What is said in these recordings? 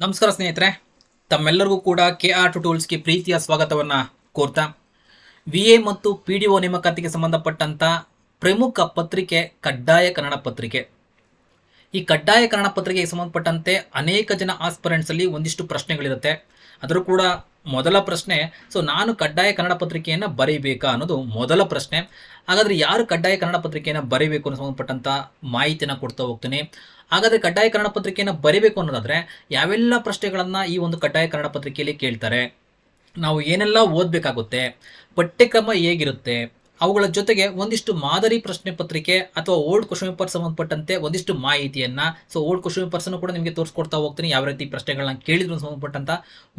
ನಮಸ್ಕಾರ ಸ್ನೇಹಿತರೆ, ತಮ್ಮೆಲ್ಲರಿಗೂ ಕೂಡ KR ಟೂಲ್ಸ್ಗೆ ಪ್ರೀತಿಯ ಸ್ವಾಗತವನ್ನು ಕೋರ್ತಾ VA ಮತ್ತು PDO ನೇಮಕಾತಿಗೆ ಸಂಬಂಧಪಟ್ಟಂತ ಪ್ರಮುಖ ಪತ್ರಿಕೆ ಕಡ್ಡಾಯ ಕನ್ನಡ ಪತ್ರಿಕೆ. ಈ ಕಡ್ಡಾಯ ಕನ್ನಡ ಪತ್ರಿಕೆಗೆ ಸಂಬಂಧಪಟ್ಟಂತೆ ಅನೇಕ ಜನ ಆಸ್ಪರೆಂಟ್ಸ್ ಅಲ್ಲಿ ಒಂದಿಷ್ಟು ಪ್ರಶ್ನೆಗಳಿರುತ್ತೆ. ಅದರ ಕೂಡ ಮೊದಲ ಪ್ರಶ್ನೆ, ನಾನು ಕಡ್ಡಾಯ ಕನ್ನಡ ಪತ್ರಿಕೆಯನ್ನು ಬರೀಬೇಕಾ ಅನ್ನೋದು ಮೊದಲ ಪ್ರಶ್ನೆ. ಹಾಗಾದರೆ ಯಾರು ಕಡ್ಡಾಯ ಕನ್ನಡ ಪತ್ರಿಕೆಯನ್ನು ಬರೀಬೇಕು ಅನ್ನೋ ಸಂಬಂಧಪಟ್ಟಂಥ ಮಾಹಿತಿಯನ್ನು ಕೊಡ್ತಾ ಹೋಗ್ತೀನಿ. ಹಾಗಾದರೆ ಕಡ್ಡಾಯ ಕನ್ನಡ ಪತ್ರಿಕೆಯನ್ನು ಬರೀಬೇಕು ಅನ್ನೋದಾದರೆ ಯಾವೆಲ್ಲ ಪ್ರಶ್ನೆಗಳನ್ನು ಈ ಒಂದು ಕಡ್ಡಾಯ ಕನ್ನಡ ಪತ್ರಿಕೆಯಲ್ಲಿ ಕೇಳ್ತಾರೆ, ನಾವು ಏನೆಲ್ಲ ಓದಬೇಕಾಗುತ್ತೆ, ಪಠ್ಯಕ್ರಮ ಹೇಗಿರುತ್ತೆ, ಅವುಗಳ ಜೊತೆಗೆ ಒಂದಿಷ್ಟು ಮಾದರಿ ಪ್ರಶ್ನೆ ಪತ್ರಿಕೆ ಅಥವಾ ಓಲ್ಡ್ ಕ್ವಶನ್ ಪೇಪರ್ ಸಂಬಂಧಪಟ್ಟಂತೆ ಒಂದಿಷ್ಟು ಮಾಹಿತಿಯನ್ನು, ಓಲ್ಡ್ ಕ್ವಶನ್ ಪೇಪರ್ಸನ್ನು ಕೂಡ ನಿಮಗೆ ತೋರಿಸ್ಕೊಡ್ತಾ ಹೋಗ್ತೀನಿ. ಯಾವ ರೀತಿ ಪ್ರಶ್ನೆಗಳನ್ನ ಕೇಳಿದ್ರು ಸಂಬಂಧಪಟ್ಟಂಥ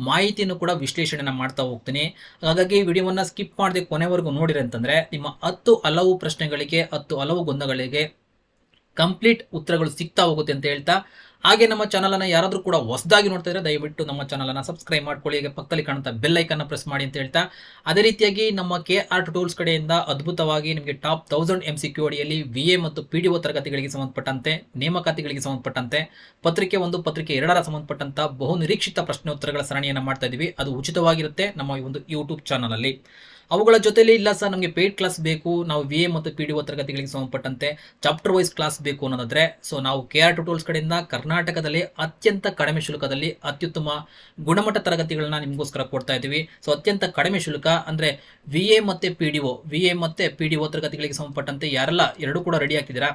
ಮಾಹಿತಿಯನ್ನು ಕೂಡ ವಿಶ್ಲೇಷಣೆಯನ್ನು ಮಾಡ್ತಾ ಹೋಗ್ತೀನಿ. ಹಾಗಾಗಿ ವಿಡಿಯೋವನ್ನು ಸ್ಕಿಪ್ ಮಾಡದೆ ಕೊನೆವರೆಗೂ ನೋಡಿರಿ ಅಂತಂದರೆ ನಿಮ್ಮ 10 ಹಲವು ಪ್ರಶ್ನೆಗಳಿಗೆ 10 ಹಲವು ಗೊಂದಗಳಿಗೆ ಕಂಪ್ಲೀಟ್ ಉತ್ತರಗಳು ಸಿಗ್ತಾ ಹೋಗುತ್ತೆ ಅಂತ ಹೇಳ್ತಾ, ಹಾಗೆ ನಮ್ಮ ಚಾನಲನ್ನು ಯಾರಾದರೂ ಕೂಡ ಹೊಸದಾಗಿ ನೋಡ್ತಾ ಇದ್ರೆ ದಯವಿಟ್ಟು ನಮ್ಮ ಚಾನಲನ್ನು ಸಬ್ಸ್ಕ್ರೈಬ್ ಮಾಡ್ಕೊಳ್ಳಿ, ಈಗ ಪಕ್ಕದಲ್ಲಿ ಕಾಣುತ್ತಾ ಬೆಲ್ ಐಕನ್ನ ಪ್ರೆಸ್ ಮಾಡಿ ಅಂತ ಹೇಳ್ತಾ, ಅದೇ ರೀತಿಯಾಗಿ ನಮ್ಮ KR ಟೂಲ್ಸ್ ಕಡೆಯಿಂದ ಅದ್ಭುತವಾಗಿ ನಿಮಗೆ ಟಾಪ್ 1000 MCQ ಅಡಿಯಲ್ಲಿ VA ಮತ್ತು PDO ತರಗತಿಗಳಿಗೆ ಸಂಬಂಧಪಟ್ಟಂತೆ, ನೇಮಕಾತಿಗಳಿಗೆ ಸಂಬಂಧಪಟ್ಟಂತೆ, ಪತ್ರಿಕೆ 1 ಪತ್ರಿಕೆ 2ರ ಸಂಬಂಧಪಟ್ಟಂತ ಬಹು ನಿರೀಕ್ಷಿತ ಪ್ರಶ್ನೋತ್ತರಗಳ ಸರಣಿಯನ್ನು ಮಾಡ್ತಾ ಇದ್ದೀವಿ. ಅದು ಉಚಿತವಾಗಿರುತ್ತೆ ನಮ್ಮ ಈ ಒಂದು ಯೂಟ್ಯೂಬ್ ಚಾನಲಲ್ಲಿ. ಅವುಗಳ ಜೊತೆಲಿ ಇಲ್ಲ ಸರ್ ನಮಗೆ ಪೇಯ್ಡ್ ಕ್ಲಾಸ್ ಬೇಕು, ನಾವು VA ಮತ್ತು PDO ತರಗತಿಗಳಿಗೆ ಸಂಬಂಧಪಟ್ಟಂತೆ ಚಾಪ್ಟರ್ ವೈಸ್ ಕ್ಲಾಸ್ ಬೇಕು ಅನ್ನೋದಾದರೆ ನಾವು KR ಟೂಲ್ಸ್ ಕಡೆಯಿಂದ ಕರ್ನಾಟಕದಲ್ಲಿ ಅತ್ಯಂತ ಕಡಿಮೆ ಶುಲ್ಕದಲ್ಲಿ ಅತ್ಯುತ್ತಮ ಗುಣಮಟ್ಟ ತರಗತಿಗಳನ್ನ ನಿಮಗೋಸ್ಕರ ಕೊಡ್ತಾ ಇದ್ದೀವಿ. ಅತ್ಯಂತ ಕಡಿಮೆ ಶುಲ್ಕ ಅಂದರೆ VA ಮತ್ತು PDO ತರಗತಿಗಳಿಗೆ ಸಂಬಂಧಪಟ್ಟಂತೆ ಯಾರೆಲ್ಲ ಎರಡೂ ಕೂಡ ರೆಡಿ ಆಗ್ತಿದ್ದೀರಾ,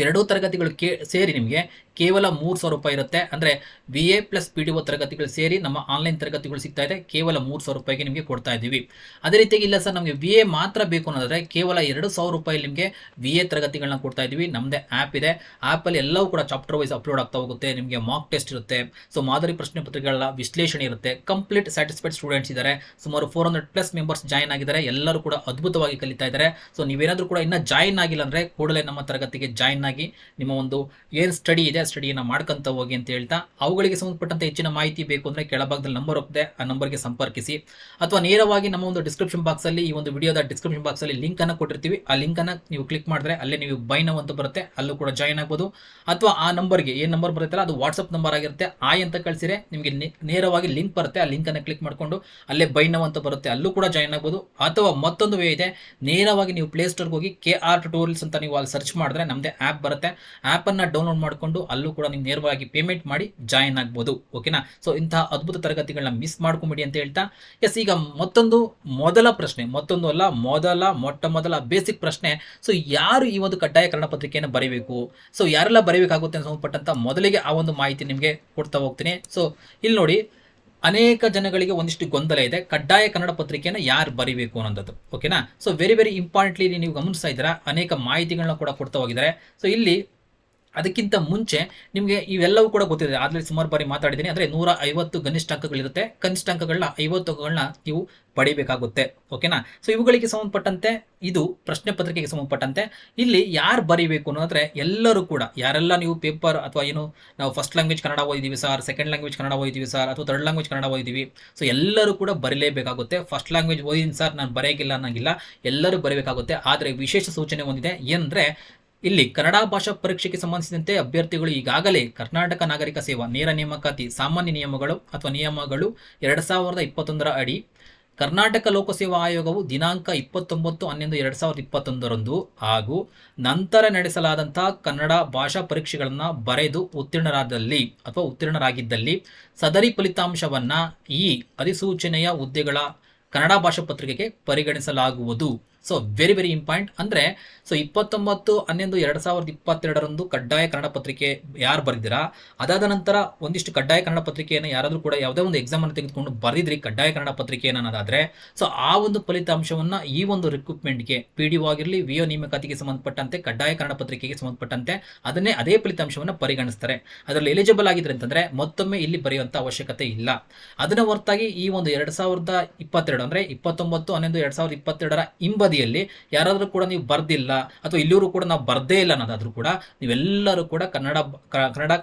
ಎರಡೂ ತರಗತಿಗಳು ಸೇರಿ ನಿಮಗೆ ಕೇವಲ 3,000 ರೂಪಾಯಿ ಇರುತ್ತೆ. ಅಂದರೆ VA ಪ್ಲಸ್ PDO ತರಗತಿಗಳು ಸೇರಿ ನಮ್ಮ ಆನ್ಲೈನ್ ತರಗತಿಗಳು ಸಿಗ್ತಾ ಇದೆ, ಕೇವಲ 3,000 ರೂಪಾಯಿಗೆ ನಿಮಗೆ ಕೊಡ್ತಾ ಇದ್ದೀವಿ. ಅದೇ ರೀತಿಯಾಗಿ ಇಲ್ಲ ಸರ್ ನಮಗೆ VA ಮಾತ್ರ ಬೇಕು ಅನ್ನೋದಾದರೆ ಕೇವಲ 2,000 ರೂಪಾಯಿ ನಿಮಗೆ VA ತರಗತಿಗಳನ್ನ ಕೊಡ್ತಾ ಇದ್ದೀವಿ. ನಮ್ಮದೇ ಆ್ಯಪ್ ಇದೆ, ಆ್ಯಪಲ್ಲಿ ಎಲ್ಲವೂ ಕೂಡ ಚಾಪ್ಟರ್ ವೈಸ್ ಅಪ್ಲೋಡ್ ಆಗ್ತಾ ಹೋಗುತ್ತೆ. ನಿಮಗೆ ಮಾಕ್ ಟೆಸ್ಟ್ ಇರುತ್ತೆ, ಮಾದರಿ ಪ್ರಶ್ನೆ ಪತ್ರಿಕೆಗಳ ವಿಶ್ಲೇಷಣೆ ಇರುತ್ತೆ. ಕಂಪ್ಲೀಟ್ ಸ್ಯಾಟಿಸ್ಫೈಡ್ ಸ್ಟೂಡೆಂಟ್ಸ್ ಇದ್ದಾರೆ, ಸುಮಾರು 400+ ಮೆಂಬರ್ಸ್ ಜಾಯ್ನ್ ಆಗಿದ್ದಾರೆ. ಎಲ್ಲರೂ ಕೂಡ ಅದ್ಭುತವಾಗಿ ಕಲಿತಾ ಇದ್ದಾರೆ. ನೀವೇನಾದರೂ ಕೂಡ ಇನ್ನೂ ಜಾಯಿನ್ ಆಗಿಲ್ಲ ಅಂದರೆ ಕೂಡಲೇ ನಮ್ಮ ತರಗತಿಗೆ ಜಾಯಿನ್ ಆಗಿ ನಿಮ್ಮ ಒಂದು ಏನು ಸ್ಟಡಿ ಇದೆ ಸ್ಟಡಿಯನ್ನು ಮಾಡ್ಕೊಂತ ಹೋಗಿ ಅಂತ ಹೇಳ್ತಾ, ಅವುಗಳಿಗೆ ಸಂಬಂಧಪಟ್ಟಂತೆ ಹೆಚ್ಚಿನ ಮಾಹಿತಿ ಬೇಕು ಅಂದರೆ ಕೆಳಭಾಗದಲ್ಲಿ ನಂಬರ್ ಹೋಗ್ತದೆ, ಆ ನಂಬರ್ಗೆ ಸಂಪರ್ಕಿಸಿ. ಅಥವಾ ನೇರವಾಗಿ ನಮ್ಮ ಒಂದು ಡಿಸ್ಕ್ರಿಪ್ಷನ್ ಬಾಕ್ಸಲ್ಲಿ, ಈ ಒಂದು ವಿಡಿಯೋದ ಡಿಸ್ಕ್ರಿಪ್ಷನ್ ಬಾಕ್ಸಲ್ಲಿ ಲಿಂಕನ್ನು ಕೊಟ್ಟಿರ್ತೀವಿ. ಆ ಲಿಂಕನ್ನು ನೀವು ಕ್ಲಿಕ್ ಮಾಡಿದ್ರೆ ಅಲ್ಲೇ ನೀವು ಬೈ ನೌ ಅಂತ ಬರುತ್ತೆ, ಅಲ್ಲೂ ಕೂಡ ಜಾಯಿನ್ ಆಗ್ಬೋದು. ಅಥವಾ ಆ ನಂಬರ್ಗೆ ಏನು ನಂಬರ್ ಬರುತ್ತಲ್ಲ ಅದು ವಾಟ್ಸಪ್ ನಂಬರ್ ಆಗಿರುತ್ತೆ, ಆಯ್ ಅಂತ ಕಳಿಸಿದ್ರೆ ನಿಮಗೆ ನೇರವಾಗಿ ಲಿಂಕ್ ಬರುತ್ತೆ. ಆ ಲಿಂಕನ್ನು ಕ್ಲಿಕ್ ಮಾಡಿಕೊಂಡು ಅಲ್ಲೇ ಬೈ ನೌ ಅಂತ ಬರುತ್ತೆ, ಅಲ್ಲೂ ಕೂಡ ಜಾಯಿನ್ ಆಗ್ಬೋದು. ಅಥವಾ ಮತ್ತೊಂದು ವೇ ಇದೆ, ನೇರವಾಗಿ ನೀವು ಪ್ಲೇಸ್ಟೋರ್ಗೆ ಹೋಗಿ KR ಟೂಟೋರಿಯಲ್ಸ್ ಅಂತ ನೀವು ಅಲ್ಲಿ ಸರ್ಚ್ ಮಾಡಿದ್ರೆ ನಮ್ಮದೇ ಆ್ಯಪ್ ಬರುತ್ತೆ. ಆ್ಯಪನ್ನು ಡೌನ್ಲೋಡ್ ಮಾಡಿಕೊಂಡು ಅಲ್ಲೂ ಕೂಡ ನೀವು ನೇರವಾಗಿ ಪೇಮೆಂಟ್ ಮಾಡಿ ಜಾಯಿನ್ ಆಗ್ಬೋದು. ಓಕೆನಾ? ಇಂತಹ ಅದ್ಭುತ ತರಗತಿಗಳನ್ನ ಮಿಸ್ ಮಾಡ್ಕೊಂಬಿಡಿ ಅಂತ ಹೇಳ್ತಾ, ಈಗ ಮತ್ತೊಂದು ಮೊದಲ ಪ್ರಶ್ನೆ, ಮತ್ತೊಂದು ಅಲ್ಲ ಮೊಟ್ಟ ಮೊದಲ ಬೇಸಿಕ್ ಪ್ರಶ್ನೆ, ಯಾರು ಈ ಒಂದು ಕಡ್ಡಾಯ ಕನ್ನಡ ಪತ್ರಿಕೆಯನ್ನು ಬರೀಬೇಕು, ಯಾರೆಲ್ಲ ಬರೀಬೇಕಾಗುತ್ತೆ ಅಂತ ಸಂಬಂಧಪಟ್ಟಂತ ಮೊದಲಿಗೆ ಆ ಒಂದು ಮಾಹಿತಿ ನಿಮಗೆ ಕೊಡ್ತಾ ಹೋಗ್ತೀನಿ. ಇಲ್ಲಿ ನೋಡಿ, ಅನೇಕ ಜನಗಳಿಗೆ ಒಂದಿಷ್ಟು ಗೊಂದಲ ಇದೆ, ಕಡ್ಡಾಯ ಕನ್ನಡ ಪತ್ರಿಕೆಯನ್ನು ಯಾರು ಬರೀಬೇಕು ಅನ್ನೋದು. ಓಕೆನಾ? ವೆರಿ ಇಂಪಾರ್ಟೆಂಟ್ಲಿ ನೀವು ಗಮನಿಸ್ತಾ ಇದ್ದೀರಾ, ಅನೇಕ ಮಾಹಿತಿಗಳನ್ನ ಕೂಡ ಕೊಡ್ತಾ ಹೋಗಿದ್ದಾರೆ. ಇಲ್ಲಿ ಅದಕ್ಕಿಂತ ಮುಂಚೆ ನಿಮಗೆ ಇವೆಲ್ಲವೂ ಕೂಡ ಗೊತ್ತಿದೆ, ಆದರೆ ಸುಮಾರು ಬಾರಿ ಮಾತಾಡಿದ್ದೀನಿ. ಅಂದರೆ 150 ಗನಿಷ್ಠ ಅಂಕಗಳಿರುತ್ತೆ, ಕನಿಷ್ಠ ಅಂಕಗಳನ್ನ 50 ಅಂಕಗಳನ್ನ ನೀವು ಪಡಿಬೇಕಾಗುತ್ತೆ. ಓಕೆನಾ? ಇವುಗಳಿಗೆ ಸಂಬಂಧಪಟ್ಟಂತೆ ಇದು ಪ್ರಶ್ನೆ ಪತ್ರಿಕೆಗೆ ಸಂಬಂಧಪಟ್ಟಂತೆ ಇಲ್ಲಿ ಯಾರು ಬರೀಬೇಕು ಅನ್ನೋದ್ರೆ ಎಲ್ಲರೂ ಕೂಡ, ಯಾರೆಲ್ಲ ನೀವು ಪೇಪರ್ ಅಥವಾ ಏನು ನಾವು ಫಸ್ಟ್ ಲ್ಯಾಂಗ್ವೇಜ್ ಕನ್ನಡ ಓದಿದ್ದೀವಿ ಸರ್, ಸೆಕೆಂಡ್ ಲ್ಯಾಂಗ್ವೇಜ್ ಕನ್ನಡ ಓದಿದ್ದೀವಿ ಸರ್, ಅಥವಾ ಥರ್ಡ್ ಲ್ಯಾಂಗ್ವೇಜ್ ಕನ್ನಡ ಓದಿದ್ದೀವಿ, ಎಲ್ಲರೂ ಕೂಡ ಬರೀಲೇಬೇಕಾಗುತ್ತೆ. ಫಸ್ಟ್ ಲ್ಯಾಂಗ್ವೇಜ್ ಓದಿದ್ದೀನಿ ಸರ್ ನಾನು ಬರೆಯೋಗಿಲ್ಲ ಅನ್ನೋಂಗಿಲ್ಲ, ಎಲ್ಲರೂ ಬರೀಬೇಕಾಗುತ್ತೆ. ಆದರೆ ವಿಶೇಷ ಸೂಚನೆ ಹೊಂದಿದೆ, ಏನಂದರೆ ಇಲ್ಲಿ ಕನ್ನಡ ಭಾಷಾ ಪರೀಕ್ಷೆಗೆ ಸಂಬಂಧಿಸಿದಂತೆ ಅಭ್ಯರ್ಥಿಗಳು ಈಗಾಗಲೇ ಕರ್ನಾಟಕ ನಾಗರಿಕ ಸೇವಾ ನೇರ ನೇಮಕಾತಿ ಸಾಮಾನ್ಯ ನಿಯಮಗಳು ಅಥವಾ ನಿಯಮಗಳು 2021 ಅಡಿ ಕರ್ನಾಟಕ ಲೋಕಸೇವಾ ಆಯೋಗವು ದಿನಾಂಕ 29/11/2021 ಹಾಗೂ ನಂತರ ನಡೆಸಲಾದಂತಹ ಕನ್ನಡ ಭಾಷಾ ಪರೀಕ್ಷೆಗಳನ್ನು ಬರೆದು ಉತ್ತೀರ್ಣರಾಗಿದ್ದಲ್ಲಿ ಸದರಿ ಫಲಿತಾಂಶವನ್ನು ಈ ಅಧಿಸೂಚನೆಯ ಹುದ್ದೆಗಳ ಕನ್ನಡ ಭಾಷಾ ಪತ್ರಿಕೆಗೆ ಪರಿಗಣಿಸಲಾಗುವುದು. Very important. ಅಂದರೆ 29/11/2022 ಕಡ್ಡಾಯ ಕನ್ನಡ ಪತ್ರಿಕೆ ಯಾರು ಬರೆದಿರಾ, ಅದಾದ ನಂತರ ಒಂದಿಷ್ಟು ಕಡ್ಡಾಯ ಕನ್ನಡ ಪತ್ರಿಕೆಯನ್ನು ಯಾರಾದರೂ ಕೂಡ ಯಾವುದೇ ಒಂದು ಎಕ್ಸಾಮನ್ನು ತೆಗೆದುಕೊಂಡು ಬರೆದಿದ್ರಿ ಕಡ್ಡಾಯ ಕನ್ನಡ ಪತ್ರಿಕೆಯನ್ನು ಅನ್ನೋದಾದರೆ ಆ ಒಂದು ಫಲಿತಾಂಶವನ್ನು ಈ ಒಂದು ರಿಕ್ರೂಟ್ಮೆಂಟ್ಗೆ PDO ಆಗಿರಲಿ VO ನೇಮಕಾತಿಗೆ ಸಂಬಂಧಪಟ್ಟಂತೆ ಕಡ್ಡಾಯ ಕನ್ನಡ ಪತ್ರಿಕೆಗೆ ಸಂಬಂಧಪಟ್ಟಂತೆ ಅದೇ ಫಲಿತಾಂಶವನ್ನು ಪರಿಗಣಿಸ್ತಾರೆ. ಅದರಲ್ಲಿ ಎಲಿಜಿಬಲ್ ಆಗಿದ್ರೆ ಅಂತಂದರೆ ಮತ್ತೊಮ್ಮೆ ಇಲ್ಲಿ ಬರೆಯುವಂಥ ಅವಶ್ಯಕತೆ ಇಲ್ಲ. ಅದನ್ನ ಹೊರತಾಗಿ ಈ ಒಂದು 2022 ಅಂದರೆ 29/11/2022 ಹಿಂಬದಿಯಲ್ಲಿ ಯಾರಾದರೂ ಕೂಡ ನೀವು ಬರ್ದಿಲ್ಲ ಅಥವಾ ಇಲ್ಲಿಯವರು ಕೂಡ ನಾವು ಬರ್ದೇ ಇಲ್ಲ ಅನ್ನೋದಾದ್ರೂ ಕೂಡ ನೀವೆಲ್ಲರೂ ಕೂಡ ಕನ್ನಡ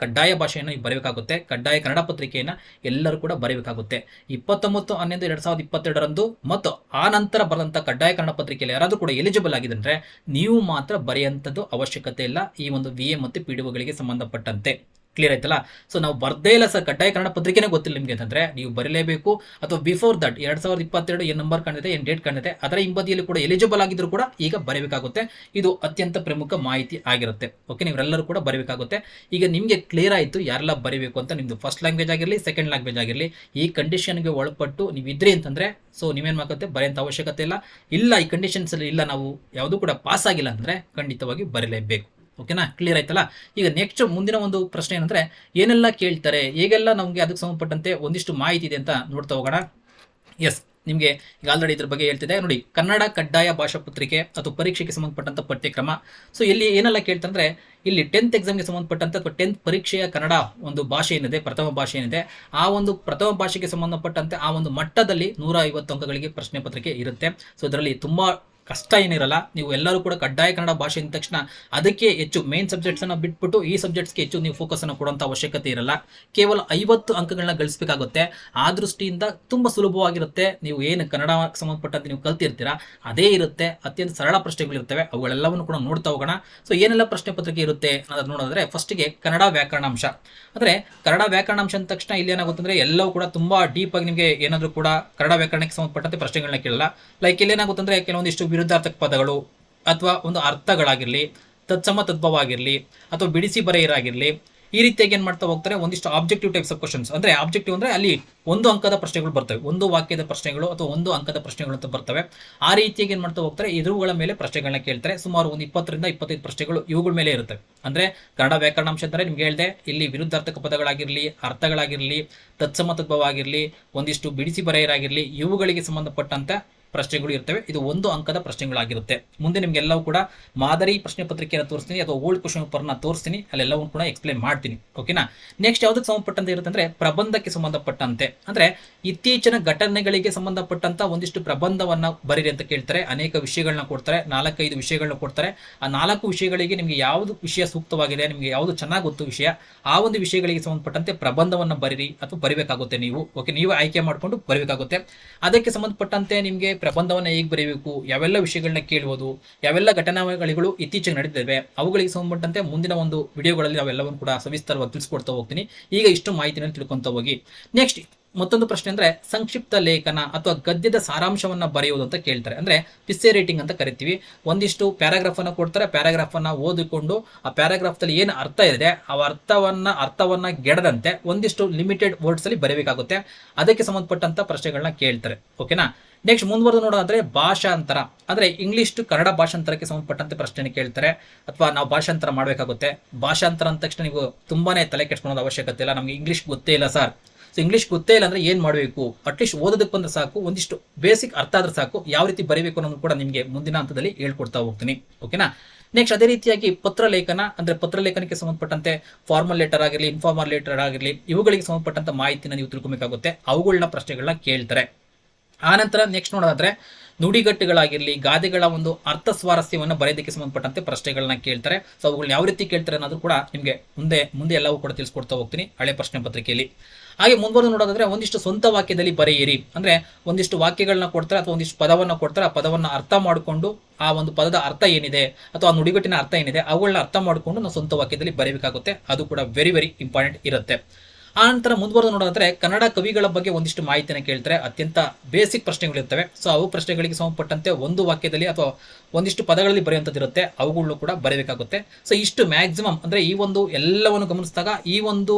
ಕಡ್ಡಾಯ ಭಾಷೆಯನ್ನು ಬರೀಬೇಕಾಗುತ್ತೆ. ಕಡ್ಡಾಯ ಕನ್ನಡ ಪತ್ರಿಕೆಯನ್ನು ಎಲ್ಲರೂ ಕೂಡ ಬರೀಬೇಕಾಗುತ್ತೆ. 29/11/2022 ಮತ್ತು ಆ ನಂತರ ಬರೆದಂಥ ಕಡ್ಡಾಯ ಕನ್ನಡ ಪತ್ರಿಕೆಯಲ್ಲಿ ಯಾರಾದರೂ ಕೂಡ ಎಲಿಜಿಬಲ್ ಆಗಿದ್ರೆ ನೀವು ಮಾತ್ರ ಬರೆಯುವಂಥದ್ದು ಅವಶ್ಯಕತೆ ಇಲ್ಲ ಈ ಒಂದು VA ಮತ್ತು PDOಗಳಿಗೆ ಸಂಬಂಧಪಟ್ಟಂತೆ. ಕ್ಲಿಯರ್ ಆಯ್ತಲ್ಲ. ಸೊ ನಾವು ಬರ್ದೇ ಇಲ್ಲ ಸರ್, ಕಡ್ಡಾಯ ಕನ್ನಡ ಪತ್ರಿಕೆನೇ ಗೊತ್ತಿಲ್ಲ ನಿಮಗೆ ಅಂತಂದ್ರೆ ನೀವು ಬರೀಲೇಬೇಕು. ಅಥವಾ ಬಿಫೋರ್ ದಟ್ 2022 ಏನು ನಂಬರ್ ಕಾಣಿದೆ, ಏನು ಡೇಟ್ ಕಾಣಿದೆ, ಅದರ ಹಿಂಬದಿಯಲ್ಲಿ ಕೂಡ ಎಲಿಜಿಬಲ್ ಆಗಿದ್ರು ಕೂಡ ಈಗ ಬರೀಬೇಕಾಗುತ್ತೆ. ಇದು ಅತ್ಯಂತ ಪ್ರಮುಖ ಮಾಹಿತಿ ಆಗಿರುತ್ತೆ. ಓಕೆ, ನೀವೆಲ್ಲರೂ ಕೂಡ ಬರೀಬೇಕಾಗುತ್ತೆ. ಈಗ ನಿಮಗೆ ಕ್ಲಿಯರ್ ಆಯಿತು ಯಾರೆಲ್ಲ ಬರೀಬೇಕು ಅಂತ. ನಿಮ್ದು ಫಸ್ಟ್ ಲ್ಯಾಂಗ್ವೇಜ್ ಆಗಿರಲಿ, ಸೆಕೆಂಡ್ ಲ್ಯಾಂಗ್ವೇಜ್ ಆಗಿರಲಿ, ಈ ಕಂಡೀಷನ್ಗೆ ಒಳಪಟ್ಟು ನೀವು ಇದ್ರಿ ಅಂತಂದ್ರೆ ಸೊ ನೀವೇನು ಮಾಡುತ್ತೆ, ಬರೆಯಂತ ಅವಶ್ಯಕತೆ ಇಲ್ಲ ಈ ಕಂಡೀಷನ್ಸ್ ಅಲ್ಲಿ ಇಲ್ಲ, ನಾವು ಯಾವುದು ಕೂಡ ಪಾಸ್ ಆಗಿಲ್ಲ ಅಂದ್ರೆ ಖಂಡಿತವಾಗಿ ಬರೀಲೇಬೇಕು. ಓಕೆನಾ, ಕ್ಲಿಯರ್ ಆಯ್ತಲ್ಲ. ಈಗ ನೆಕ್ಸ್ಟ್ ಮುಂದಿನ ಒಂದು ಪ್ರಶ್ನೆ ಏನಂದ್ರೆ ಏನೆಲ್ಲ ಕೇಳ್ತಾರೆ, ಹೇಗೆಲ್ಲ ನಮಗೆ ಅದಕ್ಕೆ ಸಂಬಂಧಪಟ್ಟಂತೆ ಒಂದಿಷ್ಟು ಮಾಹಿತಿ ಇದೆ ಅಂತ ನೋಡ್ತಾ ಹೋಗೋಣ. ಎಸ್, ನಿಮಗೆ ಈಗ ಆಲ್ರೆಡಿ ಇದ್ರ ಬಗ್ಗೆ ಹೇಳ್ತಿದೆ ನೋಡಿ. ಕನ್ನಡ ಕಡ್ಡಾಯ ಭಾಷಾ ಪತ್ರಿಕೆ ಅಥವಾ ಪರೀಕ್ಷೆಗೆ ಸಂಬಂಧಪಟ್ಟಂತ ಪಠ್ಯಕ್ರಮ. ಸೊ ಇಲ್ಲಿ ಏನೆಲ್ಲ ಕೇಳ್ತಂದ್ರೆ ಇಲ್ಲಿ 10th ಎಕ್ಸಾಮ್ಗೆ ಸಂಬಂಧಪಟ್ಟಂತೆ ಅಥವಾ 10th ಪರೀಕ್ಷೆಯ ಕನ್ನಡ ಒಂದು ಭಾಷೆ ಏನಿದೆ, ಪ್ರಥಮ ಭಾಷೆ ಏನಿದೆ, ಆ ಒಂದು ಪ್ರಥಮ ಭಾಷೆಗೆ ಸಂಬಂಧಪಟ್ಟಂತೆ ಆ ಒಂದು ಮಟ್ಟದಲ್ಲಿ 150 ಅಂಕಗಳಿಗೆ ಪ್ರಶ್ನೆ ಪತ್ರಿಕೆ ಇರುತ್ತೆ. ಸೊ ಇದರಲ್ಲಿ ತುಂಬಾ ಕಷ್ಟ ಏನಿರಲ್ಲ. ನೀವು ಎಲ್ಲರೂ ಕೂಡ ಕಡ್ಡಾಯ ಕನ್ನಡ ಭಾಷೆ ಅಂದ ತಕ್ಷಣ ಅದಕ್ಕೆ ಹೆಚ್ಚು ಮೇನ್ ಸಬ್ಜೆಕ್ಟ್ಸ್ ಅನ್ನ ಬಿಟ್ಬಿಟ್ಟು ಈ ಸಬ್ಜೆಕ್ಟ್ಸ್ಗೆ ಹೆಚ್ಚು ನೀವು ಫೋಕಸ್ ಅನ್ನು ಕೊಡುವಂತ ಅವಶ್ಯಕತೆ ಇರಲ್ಲ. ಕೇವಲ 50 ಅಂಕಗಳನ್ನ ಗಳಿಸಬೇಕಾಗುತ್ತೆ. ಆ ದೃಷ್ಟಿಯಿಂದ ತುಂಬಾ ಸುಲಭವಾಗಿರುತ್ತೆ. ನೀವು ಏನು ಕನ್ನಡ ಸಂಬಂಧಪಟ್ಟಂತೆ ನೀವು ಕಲ್ತಿರ್ತೀರಾ ಅದೇ ಇರುತ್ತೆ. ಅತ್ಯಂತ ಸರಳ ಪ್ರಶ್ನೆಗಳು ಇರ್ತವೆ, ಅವುಗಳೆಲ್ಲವನ್ನು ಕೂಡ ನೋಡ್ತಾ ಹೋಗೋಣ. ಸೊ ಏನೆಲ್ಲ ಪ್ರಶ್ನೆ ಪತ್ರಿಕೆ ಇರುತ್ತೆ ಅನ್ನೋದು ನೋಡಿದ್ರೆ ಫಸ್ಟಿಗೆ ಕನ್ನಡ ವ್ಯಾಕರಣಾಂಶ. ಅಂದ್ರೆ ಕನ್ನಡ ವ್ಯಾಕರಣಾಂಶ ಅಂದ ತಕ್ಷಣ ಇಲ್ಲಿ ಏನಾಗುತ್ತೆ ಅಂದ್ರೆ ಎಲ್ಲವೂ ಕೂಡ ತುಂಬಾ ಡೀಪ್ ಆಗಿ ನಿಮಗೆ ಏನಾದರೂ ಕೂಡ ಕನ್ನಡ ವ್ಯಾಕರಣಕ್ಕೆ ಸಂಬಂಧಪಟ್ಟಂತೆ ಪ್ರಶ್ನೆಗಳನ್ನ ಕೇಳಲ್ಲ. ಲೈಕ್ ಇಲ್ಲಿ ಏನಾಗುತ್ತೆ ಅಂದ್ರೆ ಕೆಲವೊಂದಿಷ್ಟು ವಿರುದ್ಧಾರ್ಥಕ ಪದಗಳು ಅಥವಾ ಒಂದು ಅರ್ಥಗಳಾಗಿರ್ಲಿ, ತತ್ಸಮ ತದ್ಭವ ಆಗಿರಲಿ, ಅಥವಾ ಬಿಡಿಸಿ ಬರೆಯಿರಾಗಿರಲಿ, ಈ ರೀತಿಯಾಗಿ ಏನು ಮಾಡ್ತಾ ಹೋಗ್ತಾರೆ ಒಂದಿಷ್ಟು ಆಬ್ಜೆಕ್ಟಿವ್ ಟೈಪ್ಸ್ ಆಫ್ ಕ್ವಶನ್ಸ್. ಅಂದ್ರೆ ಆಬ್ಜೆಕ್ಟಿವ್ ಅಂದ್ರೆ ಅಲ್ಲಿ ಒಂದು ಅಂಕದ ಪ್ರಶ್ನೆಗಳು ಬರ್ತವೆ, ಒಂದು ವಾಕ್ಯದ ಪ್ರಶ್ನೆಗಳು ಅಥವಾ ಒಂದು ಅಂಕದ ಪ್ರಶ್ನೆಗಳು ಅಂತ ಬರ್ತವೆ. ಆ ರೀತಿಯಾಗಿ ಏನು ಮಾಡ್ತಾ ಹೋಗ್ತಾರೆ, ಎದುರುಗಳ ಮೇಲೆ ಪ್ರಶ್ನೆಗಳನ್ನ ಕೇಳ್ತಾರೆ. ಸುಮಾರು ಒಂದು 20 ರಿಂದ 25 ಪ್ರಶ್ನೆಗಳು ಇವುಗಳ ಮೇಲೆ ಇರುತ್ತೆ. ಅಂದ್ರೆ ಕನ್ನಡ ವ್ಯಾಕರಣಾಂಶ ಅಂದ್ರೆ ನಿಮ್ಗೆ ಹೇಳಿದೆ, ಇಲ್ಲಿ ವಿರುದ್ಧಾರ್ಥಕ ಪದಗಳಾಗಿರ್ಲಿ, ಅರ್ಥಗಳಾಗಿರ್ಲಿ, ತತ್ಸಮ ತದ್ಭವ ಆಗಿರಲಿ, ಒಂದಿಷ್ಟು ಬಿಡಿಸಿ ಬರೆಯರಾಗಿರ್ಲಿ, ಇವುಗಳಿಗೆ ಸಂಬಂಧಪಟ್ಟಂತ ಪ್ರಶ್ನೆಗಳು ಇರ್ತವೆ. ಇದು ಒಂದು ಅಂಕದ ಪ್ರಶ್ನೆಗಳಾಗಿರುತ್ತೆ. ಮುಂದೆ ನಿಮ್ಗೆಲ್ಲವೂ ಕೂಡ ಮಾದರಿ ಪ್ರಶ್ನೆ ಪತ್ರಿಕೆಯನ್ನು ತೋರಿಸ್ತೀನಿ ಅಥವಾ ಓಲ್ಡ್ ಕ್ವಶನ್ ಪೇಪರ್ನ ತೋರಿಸ್ತೀನಿ, ಅಲ್ಲೆಲ್ಲವೂ ಕೂಡ ಎಕ್ಸ್ಪ್ಲೇನ್ ಮಾಡ್ತೀನಿ. ಓಕೆನಾ. ನೆಕ್ಸ್ಟ್ ಯಾವುದಕ್ಕೆ ಸಂಬಂಧಪಟ್ಟಂತೆ ಇರುತ್ತೆ ಅಂದ್ರೆ ಪ್ರಬಂಧಕ್ಕೆ ಸಂಬಂಧಪಟ್ಟಂತೆ. ಅಂದ್ರೆ ಇತ್ತೀಚಿನ ಘಟನೆಗಳಿಗೆ ಸಂಬಂಧಪಟ್ಟಂತ ಒಂದಿಷ್ಟು ಪ್ರಬಂಧವನ್ನ ಬರೀರಿ ಅಂತ ಕೇಳ್ತಾರೆ. ಅನೇಕ ವಿಷಯಗಳನ್ನ ಕೊಡ್ತಾರೆ, 4-5 ವಿಷಯಗಳನ್ನ ಕೊಡ್ತಾರೆ. ಆ 4 ವಿಷಯಗಳಿಗೆ ನಿಮಗೆ ಯಾವುದು ವಿಷಯ ಸೂಕ್ತವಾಗಿದೆ, ನಿಮಗೆ ಯಾವುದು ಚೆನ್ನಾಗಿ ಗೊತ್ತು ವಿಷಯ, ಆ ಒಂದು ವಿಷಯಗಳಿಗೆ ಸಂಬಂಧಪಟ್ಟಂತೆ ಪ್ರಬಂಧವನ್ನ ಬರೀರಿ ಅಥವಾ ಬರಿಬೇಕಾಗುತ್ತೆ ನೀವು. ಓಕೆ, ನೀವು ಆಯ್ಕೆ ಮಾಡಿಕೊಂಡು ಬರಬೇಕಾಗುತ್ತೆ. ಅದಕ್ಕೆ ಸಂಬಂಧಪಟ್ಟಂತೆ ನಿಮಗೆ ಪ್ರಬಂಧವನ್ನ ಹೇಗೆ ಬರೀಬೇಕು, ಯಾವೆಲ್ಲ ವಿಷಯಗಳನ್ನ ಕೇಳುವುದು, ಯಾವೆಲ್ಲ ಘಟನಾವಳಿಗಳು ಇತ್ತೀಚೆಗೆ ನಡೆದಿವೆ, ಅವುಗಳಿಗೆ ಸಂಬಂಧಪಟ್ಟಂತೆ ಮುಂದಿನ ಒಂದು ವಿಡಿಯೋಗಳಲ್ಲಿ ನಾವೆಲ್ಲವನ್ನು ಕೂಡ ಸವಿಸ್ತಾರವಾಗಿ ತಿಳಿಸ್ಕೊಡ್ತಾ ಹೋಗ್ತೀನಿ. ಈಗ ಇಷ್ಟು ಮಾಹಿತಿಯನ್ನು ತಿಳ್ಕೊಂತ ಹೋಗಿ. ನೆಕ್ಸ್ಟ್ ಮತ್ತೊಂದು ಪ್ರಶ್ನೆ ಅಂದ್ರೆ ಸಂಕ್ಷಿಪ್ತ ಲೇಖನ ಅಥವಾ ಗದ್ಯದ ಸಾರಾಂಶವನ್ನ ಬರೆಯುವುದು ಅಂತ ಕೇಳ್ತಾರೆ. ಅಂದ್ರೆ ಪಿಸ್ಸೆ ರೇಟಿಂಗ್ ಅಂತ ಕರಿತೀವಿ. ಒಂದಿಷ್ಟು ಪ್ಯಾರಾಗ್ರಾಫ್ ಅನ್ನ ಕೊಡ್ತಾರೆ, ಪ್ಯಾರಾಗ್ರಾಫ್ ಅನ್ನ ಓದಿಕೊಂಡು ಆ ಪ್ಯಾರಾಗ್ರಾಫ್ ಅಲ್ಲಿ ಏನು ಅರ್ಥ ಇದೆ ಆ ಅರ್ಥವನ್ನ ಗೆಡದಂತೆ ಒಂದಿಷ್ಟು ಲಿಮಿಟೆಡ್ ವರ್ಡ್ಸ್ ಅಲ್ಲಿ ಬರೀಬೇಕಾಗುತ್ತೆ. ಅದಕ್ಕೆ ಸಂಬಂಧಪಟ್ಟಂತ ಪ್ರಶ್ನೆಗಳನ್ನ ಕೇಳ್ತಾರೆ. ಓಕೆನಾ. ನೆಕ್ಸ್ಟ್ ಮುಂದುವರೆದು ನೋಡೋದಾದ್ರೆ ಭಾಷಾಂತರ. ಅಂದ್ರೆ ಇಂಗ್ಲಿಷ್ ಟು ಕನ್ನಡ ಭಾಷಾಂತರಕ್ಕೆ ಸಂಬಂಧಪಟ್ಟಂತೆ ಪ್ರಶ್ನೆ ಕೇಳ್ತಾರೆ, ಅಥವಾ ನಾವು ಭಾಷಾಂತರ ಮಾಡಬೇಕಾಗುತ್ತೆ. ಭಾಷಾಂತರ ಅಂದ ತಕ್ಷಣ ನೀವು ತುಂಬಾನೇ ತಲೆ ಕೆಡ್ಸ್ಕೊಳ್ಳೋದು ಅವಶ್ಯಕತೆ ಇಲ್ಲ. ನಮ್ಗೆ ಇಂಗ್ಲಿಷ್ ಗೊತ್ತೇ ಇಲ್ಲ ಸರ್, ಸೊ ಇಂಗ್ಲಿಷ್ ಗೊತ್ತೇ ಇಲ್ಲ ಅಂದ್ರೆ ಏನ್ ಮಾಡಬೇಕು, ಅಟ್ಲೀಸ್ಟ್ ಓದೋದಕ್ಕೆ ಬಂದ್ರೆ ಸಾಕು, ಒಂದಿಷ್ಟು ಬೇಸಿಕ್ ಅರ್ಥ ಆದ್ರೆ ಸಾಕು. ಯಾವ ರೀತಿ ಬರೀಬೇಕು ಅನ್ನೋದು ಕೂಡ ನಿಮಗೆ ಮುಂದಿನ ಹಂತದಲ್ಲಿ ಹೇಳ್ಕೊಡ್ತಾ ಹೋಗ್ತೀನಿ. ಓಕೆನಾ. ನೆಕ್ಸ್ಟ್ ಅದೇ ರೀತಿಯಾಗಿ ಪತ್ರಲೇಖನ. ಅಂದ್ರೆ ಪತ್ರಲೇಖನಕ್ಕೆ ಸಂಬಂಧಪಟ್ಟಂತೆ ಫಾರ್ಮಲ್ ಲೆಟರ್ ಆಗಿರಲಿ, ಇನ್ಫಾರ್ಮಲ್ ಲೆಟರ್ ಆಗಿರಲಿ, ಇವುಗಳಿಗೆ ಸಂಬಂಧಪಟ್ಟಂತ ಮಾಹಿತಿನ ನೀವು ತಿಳ್ಕೊಬೇಕಾಗುತ್ತೆ. ಅವುಗಳನ್ನ ಪ್ರಶ್ನೆಗಳನ್ನ ಕೇಳ್ತಾರೆ. ಆನಂತರ ನೆಕ್ಸ್ಟ್ ನೋಡೋದಾದ್ರೆ ನುಡಿಗಟ್ಟುಗಳಾಗಿರಲಿ, ಗಾದೆಗಳ ಒಂದು ಅರ್ಥ ಸ್ವಾರಸ್ಯವನ್ನು ಬರೆಯೋದಕ್ಕೆ ಸಂಬಂಧಪಟ್ಟಂತೆ ಪ್ರಶ್ನೆಗಳನ್ನ ಕೇಳ್ತಾರೆ. ಸೊ ಅವುಗಳನ್ನ ಯಾವ ರೀತಿ ಕೇಳ್ತಾರೆ ಅನ್ನೋದು ಕೂಡ ನಿಮಗೆ ಮುಂದೆ ಎಲ್ಲವೂ ಕೂಡ ತಿಳಿಸ್ಕೊಡ್ತಾ ಹೋಗ್ತೀನಿ ಹಳೆ ಪ್ರಶ್ನೆ ಪತ್ರಿಕೆಯಲ್ಲಿ. ಹಾಗೆ ಮುಂದುವರೆದು ನೋಡೋದಾದ್ರೆ ಒಂದಿಷ್ಟು ಸ್ವಂತ ವಾಕ್ಯದಲ್ಲಿ ಬರೆಯಿರಿ. ಅಂದ್ರೆ ಒಂದಿಷ್ಟು ವಾಕ್ಯಗಳನ್ನ ಕೊಡ್ತಾರೆ ಅಥವಾ ಒಂದಿಷ್ಟು ಪದವನ್ನ ಕೊಡ್ತಾರೆ. ಆ ಪದವನ್ನ ಅರ್ಥ ಮಾಡಿಕೊಂಡು ಆ ಒಂದು ಪದದ ಅರ್ಥ ಏನಿದೆ ಅಥವಾ ಆ ನುಡಿಗಟ್ಟಿನ ಅರ್ಥ ಏನಿದೆ ಅವುಗಳನ್ನ ಅರ್ಥ ಮಾಡಿಕೊಂಡು ನಾವು ಸ್ವಂತ ವಾಕ್ಯದಲ್ಲಿ ಬರೀಬೇಕಾಗುತ್ತೆ. ಅದು ಕೂಡ ವೆರಿ ಇಂಪಾರ್ಟೆಂಟ್ ಇರುತ್ತೆ. ಆ ನಂತರ ಮುಂದುವರೆದು ನೋಡೋದಾದ್ರೆ ಕನ್ನಡ ಕವಿಗಳ ಬಗ್ಗೆ ಒಂದಿಷ್ಟು ಮಾಹಿತಿನ ಕೇಳ್ತಾರೆ. ಅತ್ಯಂತ ಬೇಸಿಕ್ ಪ್ರಶ್ನೆಗಳಿರ್ತವೆ. ಸೊ ಅವು ಪ್ರಶ್ನೆಗಳಿಗೆ ಸಂಬಂಧಪಟ್ಟಂತೆ ಒಂದು ವಾಕ್ಯದಲ್ಲಿ ಅಥವಾ ಒಂದಿಷ್ಟು ಪದಗಳಲ್ಲಿ ಬರೆಯುವಂಥದ್ದು ಇರುತ್ತೆ, ಅವುಗಳನ್ನು ಕೂಡ ಬರೀಬೇಕಾಗುತ್ತೆ. ಸೊ ಇಷ್ಟು ಮ್ಯಾಕ್ಸಿಮಮ್ ಅಂದ್ರೆ ಈ ಒಂದು ಎಲ್ಲವನ್ನು ಗಮನಿಸಿದಾಗ ಈ ಒಂದು